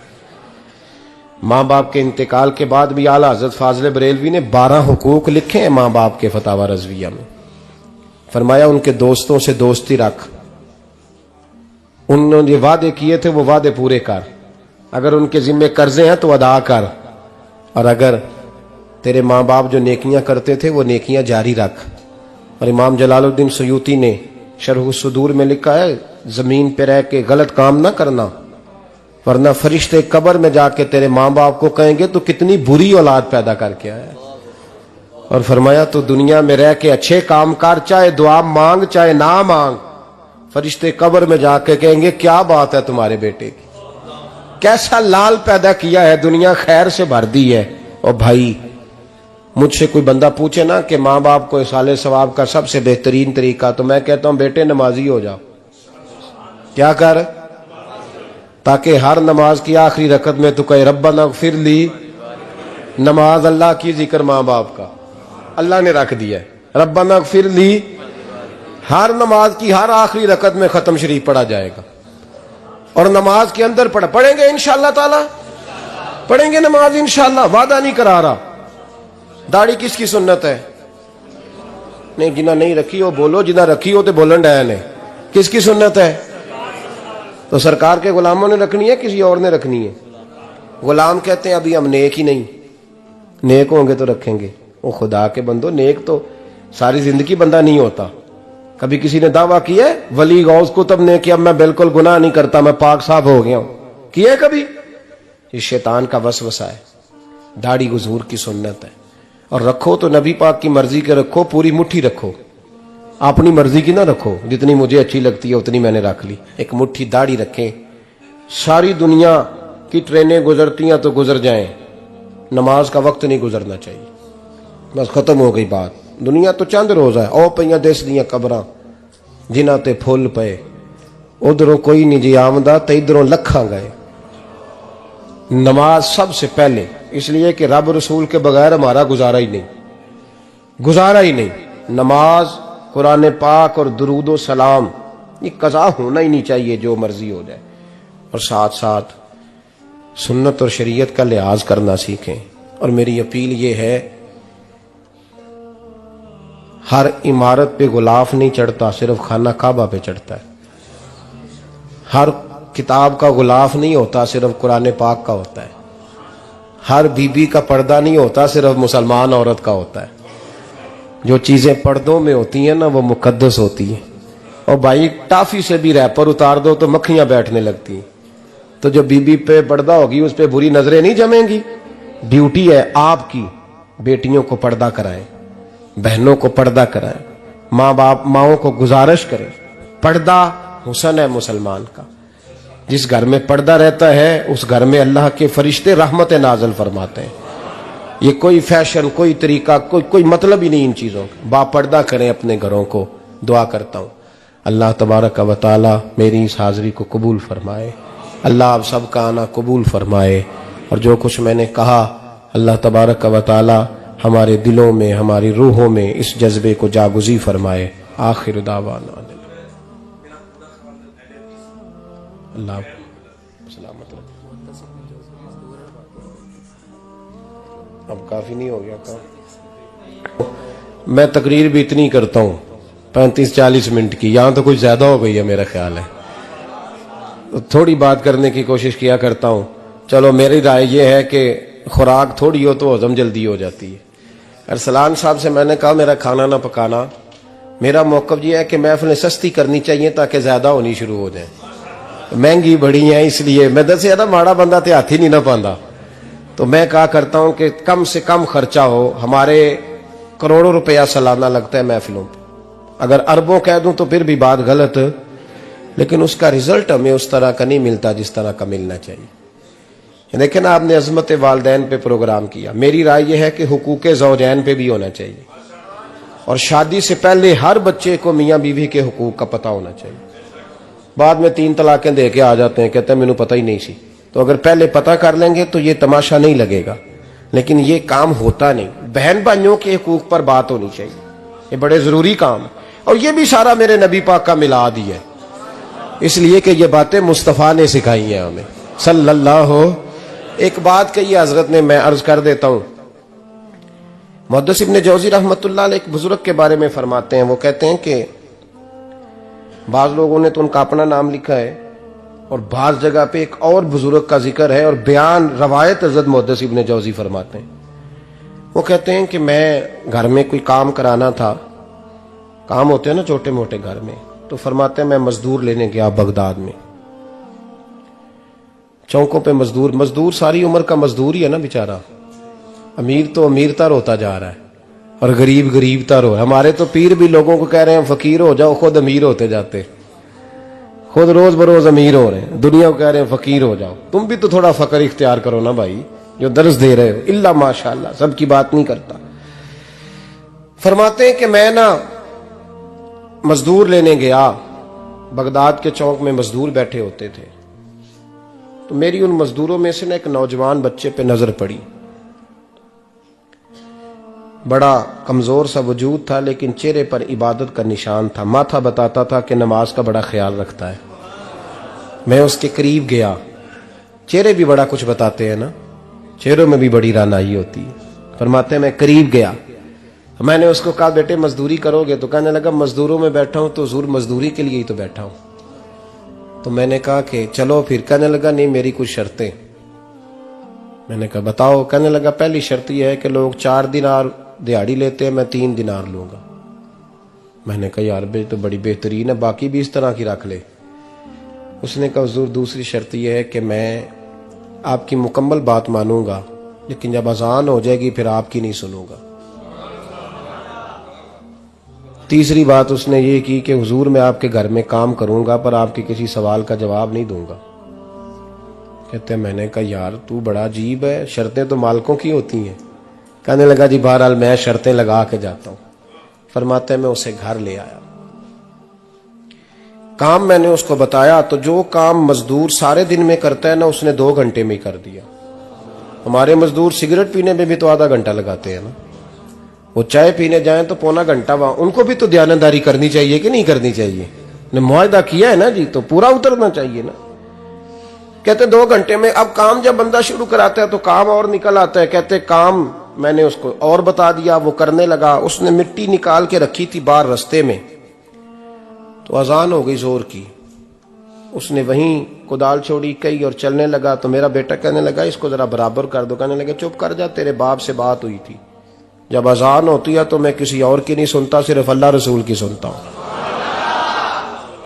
मां बाप के इंतकाल के बाद भी आला हजरत फाजिल बरेलवी ने 12 हुकूक लिखे हैं मां बाप के फतावा रज़विया में। फरमाया उनके दोस्तों से दोस्ती रख, उन्होंने वादे किए थे वो वादे पूरे कर, अगर उनके जिम्मे कर्जे हैं तो अदा कर, और अगर तेरे मां बाप जो नेकियां करते थे वो नेकियां जारी रख। और इमाम जलालुद्दीन सयूती ने शरह सुदूर में लिखा है, जमीन पे रह के गलत काम ना करना, वरना फरिश्ते कब्र में जाके तेरे मां बाप को कहेंगे तो कितनी बुरी औलाद पैदा करके आया। और फरमाया तो दुनिया में रह के अच्छे काम कर, चाहे दुआ मांग चाहे ना मांग, फरिश्ते कब्र में जाके कहेंगे क्या बात है तुम्हारे बेटे की, कैसा लाल पैदा किया है, दुनिया खैर से भर दी है। और भाई मुझसे कोई बंदा पूछे ना कि मां बाप को इसाले सवाब का सबसे बेहतरीन तरीका, तो मैं कहता हूं बेटे नमाजी हो जाओ। क्या कर, ताकि हर नमाज की आखिरी रकत में तो कहे रब्बना इग़फिर ली। नमाज अल्लाह की, जिक्र मां बाप का, अल्लाह ने रख दिया है। रब्बना इग़फिर ली हर नमाज की हर आखिरी रकत में खत्म शरीफ पढ़ा जाएगा। और नमाज के अंदर पढ़ेंगे इंशाअल्लाह ताला, पढ़ेंगे नमाज इंशाअल्लाह, वादा नहीं करा रहा। दाढ़ी किसकी सुन्नत है? नहीं, जिन्हें नहीं रखी हो बोलो, जिन्हें रखी हो तो बोलन डाया ने। किसकी सुन्नत है? तो सरकार के गुलामों ने रखनी है, किसी और ने रखनी है? गुलाम कहते हैं अभी हम नेक ही नहीं, नेक होंगे तो रखेंगे। वो खुदा के बंदो, नेक तो सारी जिंदगी बंदा नहीं होता। कभी किसी ने दावा किया है वली गौस कुतुब ने कि अब मैं बिल्कुल गुनाह नहीं करता, मैं पाक साफ हो गया हूं? किया कभी? ये शैतान का वसवसा है। दाढ़ी हुजूर की सुन्नत है, और रखो तो नबी पाक की मर्जी के रखो, पूरी मुट्ठी रखो, अपनी मर्जी की ना रखो। जितनी मुझे अच्छी लगती है उतनी मैंने रख ली। एक मुट्ठी दाढ़ी रखें, सारी दुनिया की ट्रेनें गुजरती हैं तो गुजर जाएं, नमाज का वक्त नहीं गुजरना चाहिए। बस खत्म हो गई बात। दुनिया तो चंद रोज है, ओ पईयां देश दियां कबरां जिन्हां ते फुल पे, उधरों कोई नहीं जी आमदा ते इधरों लखां गए। नमाज सबसे पहले, इसलिए कि रब रसूल के बगैर हमारा गुजारा ही नहीं, गुजारा ही नहीं। नमाज, कुरान पाक और दुरूद सलाम, ये कज़ा होना ही नहीं चाहिए, जो मर्जी हो जाए। और साथ साथ सुन्नत और शरीयत का लिहाज करना सीखें। और मेरी अपील ये है, हर इमारत पे गुलाफ नहीं चढ़ता, सिर्फ खाना काबा पे चढ़ता है। हर किताब का गुलाफ नहीं होता, सिर्फ कुरान पाक का होता है। हर बीबी का पर्दा नहीं होता, सिर्फ मुसलमान औरत का होता है। जो चीजें पर्दों में होती हैं ना, वो मुकद्दस होती हैं। और भाई टाफी से भी रैपर उतार दो तो मक्खियां बैठने लगती हैं। तो जो बीबी पे पर्दा होगी उस पे बुरी नजरें नहीं जमेंगी। ड्यूटी है आपकी, बेटियों को पर्दा कराएं, बहनों को पर्दा कराएं, माँ बाप माओं को गुजारिश करें। पर्दा हुस्न है मुसलमान का। जिस घर में पर्दा रहता है उस घर में अल्लाह के फरिश्ते रहमत नाज़िल फरमाते हैं। ये कोई फैशन, कोई तरीका, कोई मतलब ही नहीं इन चीजों का। बापर्दा करें अपने घरों को। दुआ करता हूँ अल्लाह तबारक व तआला मेरी इस हाजिरी को कबूल फरमाए। अल्लाह आप सबका आना कबूल फरमाए। और जो कुछ मैंने कहा, अल्लाह तबारक व तआला हमारे दिलों में, हमारी रूहों में इस जज्बे को जागुज़ी फरमाए। आखिर दावाना अल्लाह सलामत रखे। अब काफी नहीं हो गया काम? मैं तकरीर भी इतनी करता हूँ 35-40 मिनट की, यहां तो कुछ ज्यादा हो गई है मेरा ख्याल है। तो थोड़ी बात करने की कोशिश किया करता हूँ। चलो मेरी राय यह है कि खुराक थोड़ी हो तो हजम जल्दी हो जाती है। अरसलान साहब से मैंने कहा मेरा खाना ना पकाना। मेरा मौक़िफ़ ये है कि महफ़िलें सस्ती करनी चाहिए ताकि ज्यादा होनी शुरू हो जाए। महंगी बड़ी है, इसलिए मैं दसिया ना माड़ा बंदा ते हाथ ही नहीं ना पाता। तो मैं कहा करता हूं कि कम से कम खर्चा हो। हमारे करोड़ों रुपया सालाना लगता है महफिलों पर, अगर अरबों कह दूं तो फिर भी बात गलत, लेकिन उसका रिजल्ट हमें उस तरह का नहीं मिलता जिस तरह का मिलना चाहिए। लेकिन आपने अजमत वालदैन पे प्रोग्राम किया। मेरी राय यह है कि हुकूक ज़ौजैन पे भी होना चाहिए, और शादी से पहले हर बच्चे को मियाँ बीवी के हुकूक का पता होना चाहिए। बाद में 3 तलाकें दे के आ जाते हैं, कहते हैं मैंने पता ही नहीं सी। तो अगर पहले पता कर लेंगे तो ये तमाशा नहीं लगेगा, लेकिन ये काम होता नहीं। बहन भाइयों के हुकूक पर बात होनी चाहिए, ये बड़े जरूरी काम है। और ये भी सारा मेरे नबी पाक का मिलाद ही है, इसलिए कि ये बातें मुस्तफ़ा ने सिखाई हैं हमें सल्लल्लाहु। एक बात कही हजरत ने, मैं अर्ज कर देता हूं। मुहद्दिस इब्न जौज़ी रहमतुल्लाह अलैह एक बुजुर्ग के बारे में फरमाते हैं, वो कहते हैं कि बाज लोगों ने तो उनका अपना नाम लिखा है, और बाज जगह पे एक और बुजुर्ग का जिक्र है, और बयान रवायत हज़रत मुहद्दिस इब्न जौज़ी फरमाते हैं। वो कहते हैं कि मैं घर में कोई काम कराना था, काम होते हैं ना छोटे मोटे घर में, तो फरमाते हैं मैं मजदूर लेने गया बगदाद में। चौकों पे मजदूर सारी उम्र का मजदूर ही है ना बेचारा। अमीर तो अमीरतर होता जा रहा है और गरीब गरीबतर हो। हमारे तो पीर भी लोगों को कह रहे हैं फकीर हो जाओ, खुद अमीर होते जाते, खुद रोज बरोज अमीर हो रहे हैं, दुनिया को कह रहे हैं फकीर हो जाओ। तुम भी तो थोड़ा फकर इख्तियार करो ना भाई, जो दर्ज दे रहे हो। इल्ला माशाअल्लाह, सबकी बात नहीं करता। फरमाते हैं कि मैं ना मजदूर लेने गया, बगदाद के चौक में मजदूर बैठे होते थे, तो मेरी उन मजदूरों में से ना एक नौजवान बच्चे पे नजर पड़ी। बड़ा कमजोर सा वजूद था, लेकिन चेहरे पर इबादत का निशान था। माथा बताता था कि नमाज का बड़ा ख्याल रखता है। मैं उसके करीब गया, चेहरे भी बड़ा कुछ बताते हैं ना, चेहरों में भी बड़ी रानाई होती है। फरमाते हैं मैं करीब गया, मैंने उसको कहा बेटे मजदूरी करोगे? तो कहने लगा मजदूरों में बैठा हूं तो हुजूर मजदूरी के लिए ही तो बैठा हूं। तो मैंने कहा कि चलो फिर। कहने लगा नहीं मेरी कुछ शर्तें। मैंने कहा बताओ? कहने लगा पहली शर्त यह है कि लोग 4 दिनार दिहाड़ी लेते हैं, मैं 3 दिनार लूंगा। मैंने कहा यार बे तो बड़ी बेहतरीन है, बाकी भी इस तरह की रख ले। उसने कहा हुजूर दूसरी शर्त यह है कि मैं आपकी मुकम्मल बात मानूंगा, लेकिन जब अजान हो जाएगी फिर आपकी नहीं सुनूंगा। तीसरी बात उसने ये की कि हुजूर मैं आपके घर में काम करूंगा पर आपके किसी सवाल का जवाब नहीं दूंगा। कहते हैं मैंने कहा यार तू बड़ा अजीब है, शर्तें तो मालिकों की होती हैं। कहने लगा जी बहरहाल मैं शर्तें लगा के जाता हूं। फरमाते हैं मैं उसे घर ले आया, काम मैंने उसको बताया, तो जो काम मजदूर सारे दिन में करता है ना उसने 2 घंटे में कर दिया। हमारे मजदूर सिगरेट पीने में भी तो आधा घंटा लगाते हैं ना, वो चाय पीने जाएं तो पौना घंटा। वहां उनको भी तो दयानतदारी करनी चाहिए कि नहीं करनी चाहिए? ने मुआहदा किया है ना जी, तो पूरा उतरना चाहिए ना। कहते 2 घंटे में। अब काम जब बंदा शुरू कराता है तो काम और निकल आता है। कहते काम मैंने उसको और बता दिया, वो करने लगा। उसने मिट्टी निकाल के रखी थी बाहर रास्ते में, तो अजान हो गई जोर की। उसने वहीं कुदाल छोड़ी कई और चलने लगा। तो मेरा बेटा कहने लगा इसको जरा बराबर कर दो। कहने लगा चुप कर जा, तेरे बाप से बात हुई थी, जब अजान होती है तो मैं किसी और की नहीं सुनता, सिर्फ अल्लाह रसूल की सुनता हूं।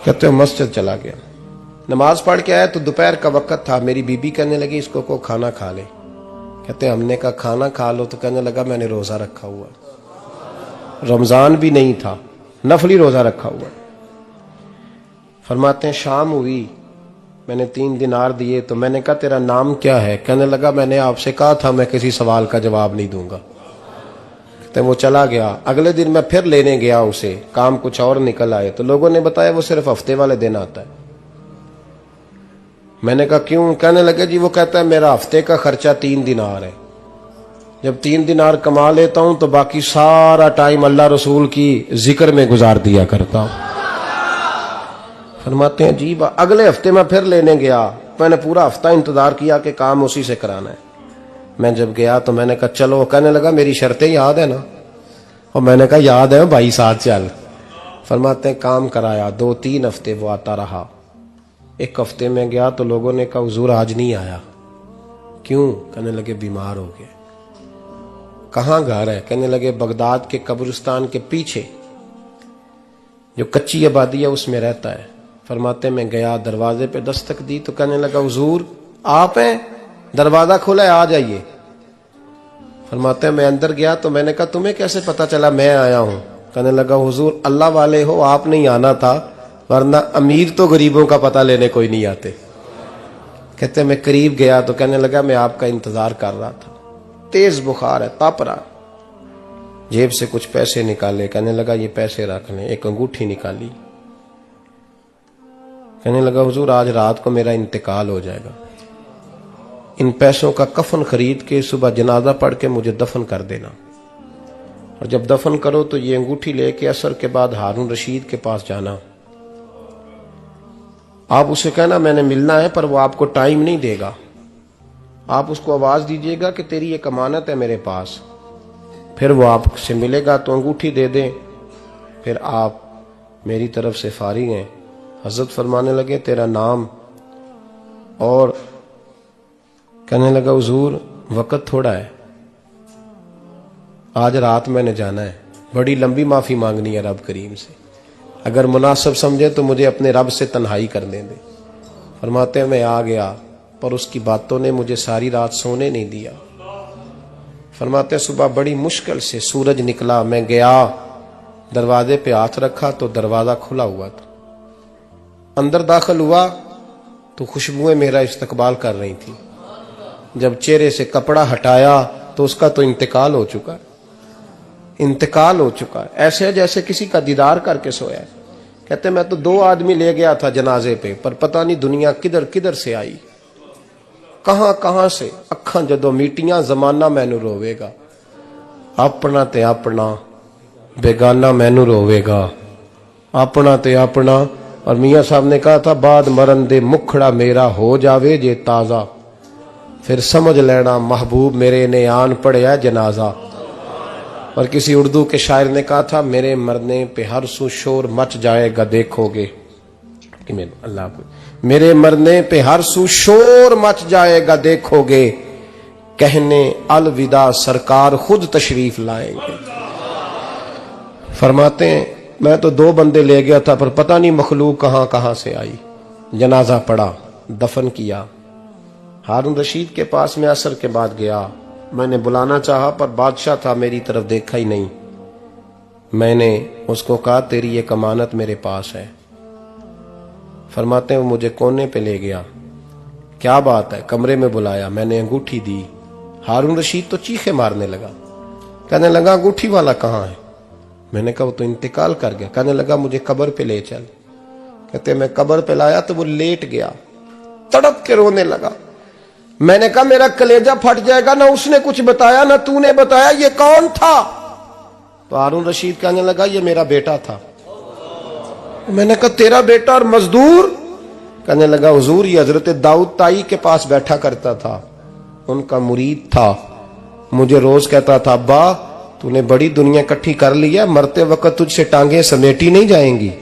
कहते मस्जिद चला गया, नमाज पढ़ के आया तो दोपहर का वक्त था। मेरी बीबी कहने लगी इसको को खाना खा ले। कहते हमने कहा खाना खा लो, तो कहने लगा मैंने रोजा रखा हुआ, रमजान भी नहीं था, नफली रोजा रखा हुआ। फरमाते हैं शाम हुई, मैंने 3 दिनार दिए, तो मैंने कहा तेरा नाम क्या है? कहने लगा मैंने आपसे कहा था मैं किसी सवाल का जवाब नहीं दूंगा। कहते वो चला गया। अगले दिन मैं फिर लेने गया उसे, काम कुछ और निकल आए, तो लोगों ने बताया वो सिर्फ हफ्ते वाले दिन आता है। मैंने कहा क्यों? कहने लगे जी वो कहता है मेरा हफ्ते का खर्चा 3 दिनार है, जब 3 दिनार कमा लेता हूं तो बाकी सारा टाइम अल्लाह रसूल की जिक्र में गुजार दिया करता हूं। फरमाते हैं अजीब। अगले हफ्ते मैं फिर लेने गया, मैंने पूरा हफ्ता इंतजार किया कि काम उसी से कराना है। मैं जब गया तो मैंने कहा चलो। कहने लगा मेरी शर्तें याद है ना? और मैंने कहा याद है भाई, साथ चल। फरमाते हैं काम कराया, 2-3 हफ्ते वो आता रहा। एक हफ्ते में गया तो लोगों ने कहा हुजूर आज नहीं आया। क्यों? कहने लगे बीमार हो गए। कहां घर है? कहने लगे बगदाद के कब्रिस्तान के पीछे जो कच्ची आबादी है उसमें रहता है। फरमाते मैं गया, दरवाजे पे दस्तक दी तो कहने लगा हुजूर आप हैं? दरवाजा खुला है, आ जाइए। फरमाते मैं अंदर गया तो मैंने कहा तुम्हें कैसे पता चला मैं आया हूं? कहने लगा हुजूर अल्लाह वाले हो, आप नहीं आना था, वरना अमीर तो गरीबों का पता लेने कोई नहीं आते। कहते मैं करीब गया तो कहने लगा मैं आपका इंतजार कर रहा था, तेज बुखार है, ताप रहा। जेब से कुछ पैसे निकाले, कहने लगा ये पैसे रख लें। एक अंगूठी निकाली, कहने लगा हुजूर आज रात को मेरा इंतकाल हो जाएगा, इन पैसों का कफन खरीद के सुबह जनाजा पढ़ के मुझे दफन कर देना, और जब दफन करो तो ये अंगूठी लेके असर के बाद हारून रशीद के पास जाना। आप उसे कहना मैंने मिलना है, पर वो आपको टाइम नहीं देगा। आप उसको आवाज दीजिएगा कि तेरी एक अमानत है मेरे पास, फिर वो आपसे मिलेगा तो अंगूठी दे दे, फिर आप मेरी तरफ से फारिग हैं। हजरत फरमाने लगे तेरा नाम? और कहने लगा हुजूर वक्त थोड़ा है, आज रात मैंने जाना है, बड़ी लंबी माफी मांगनी है रब करीम से, अगर मुनासिब समझे तो मुझे अपने रब से तन्हाई करने दे। फरमाते हैं मैं आ गया, पर उसकी बातों ने मुझे सारी रात सोने नहीं दिया। फरमाते सुबह बड़ी मुश्किल से सूरज निकला, मैं गया, दरवाजे पे हाथ रखा तो दरवाजा खुला हुआ था। अंदर दाखिल हुआ तो खुशबुएं मेरा इस्तकबाल कर रही थी। जब चेहरे से कपड़ा हटाया तो उसका तो इंतकाल हो चुका है, इंतकाल हो चुका है, ऐसे जैसे किसी का दीदार करके सोया है। कहते मैं तो 2 आदमी ले गया था जनाजे पे, पर पता नहीं दुनिया किधर किधर से आई, कहां कहां से। अखा जदों मीटियां जमाना मैनू रोवेगा, अपना ते अपना बेगाना मैनू रोवेगा, अपना ते अपना। और मियां साहब ने कहा था बाद मरन दे मुखड़ा मेरा हो जावे जे ताजा, फिर समझ लेना महबूब मेरे ने आन पड़िया जनाजा। और किसी उर्दू के शायर ने कहा था मेरे मरने पे हर सू शोर मच जाएगा देखोगे। अल्लाह मेरे मरने पे हर सू शोर मच जाएगा देखोगे, कहने अलविदा सरकार खुद तशरीफ लाएंगे। फरमाते हैं मैं तो 2 बंदे ले गया था, पर पता नहीं मखलूक कहां कहां से आई। जनाजा पड़ा, दफन किया। हारून रशीद के पास में असर के बाद गया, मैंने बुलाना चाहा पर बादशाह था, मेरी तरफ देखा ही नहीं। मैंने उसको कहा तेरी एक अमानत मेरे पास है। फरमाते हैं वो मुझे कोने पे ले गया, क्या बात है, कमरे में बुलाया, मैंने अंगूठी दी। हारून रशीद तो चीखे मारने लगा, कहने लगा अंगूठी वाला कहाँ है? मैंने कहा वो तो इंतकाल कर गया। कहने लगा मुझे कब्र पे ले चल। कहते मैं कब्र पे लाया तो वो लेट गया, तड़प के रोने लगा। मैंने कहा मेरा कलेजा फट जाएगा, ना उसने कुछ बताया ना तूने बताया, ये कौन था? तो हारून रशीद कहने लगा ये मेरा बेटा था। मैंने कहा तेरा बेटा और मजदूर? कहने लगा हुजूर ये हजरत दाऊद ताई के पास बैठा करता था, उनका मुरीद था, मुझे रोज कहता था अब्बा तूने बड़ी दुनिया इकट्ठी कर ली है, मरते वक्त तुझसे टांगे समेटी नहीं जाएंगी,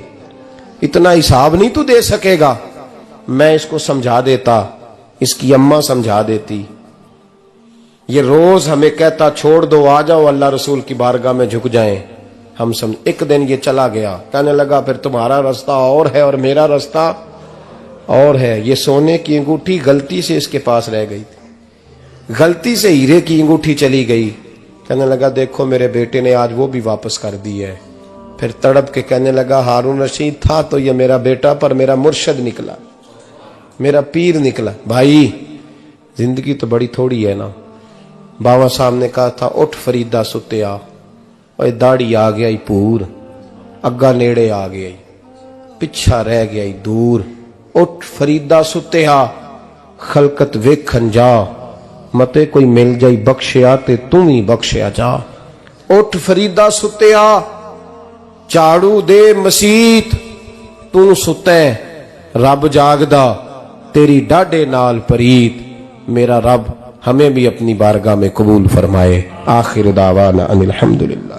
इतना हिसाब नहीं तू दे सकेगा। मैं इसको समझा देता, इसकी अम्मा समझा देती। ये रोज हमें कहता छोड़ दो आ जाओ अल्लाह रसूल की बारगाह में झुक जाएं, हम समझ। एक दिन ये चला गया, कहने लगा फिर तुम्हारा रास्ता और है और मेरा रास्ता और है। ये सोने की अंगूठी गलती से इसके पास रह गई थी, गलती से हीरे की अंगूठी चली गई। कहने लगा देखो मेरे बेटे ने आज वो भी वापस कर दी है। फिर तड़प के कहने लगा हारून रशीद था तो ये मेरा बेटा, पर मेरा मुर्शद निकला, मेरा पीर निकला। भाई जिंदगी तो बड़ी थोड़ी है ना। बाबा साहब ने कहा था उठ फरीदा सुत्या, और दाढ़ी आ गया ही पूर, अग्गा नेड़े आ गया ही, पिछा रह गया ही दूर। उठ फरीदा सुत्या खलकत वेखन जा, मते कोई मिल जाई बख्शिया ते तू ही बख्शिया जा। उठ फरीदा सुत्या झाड़ू दे मसीत, तू सुते रब जागदा तेरी डाडे नाल परीत। मेरा रब हमें भी अपनी बारगाह में कबूल फरमाए। आखिर दावाना अनिल हम्दुलिल्लाह।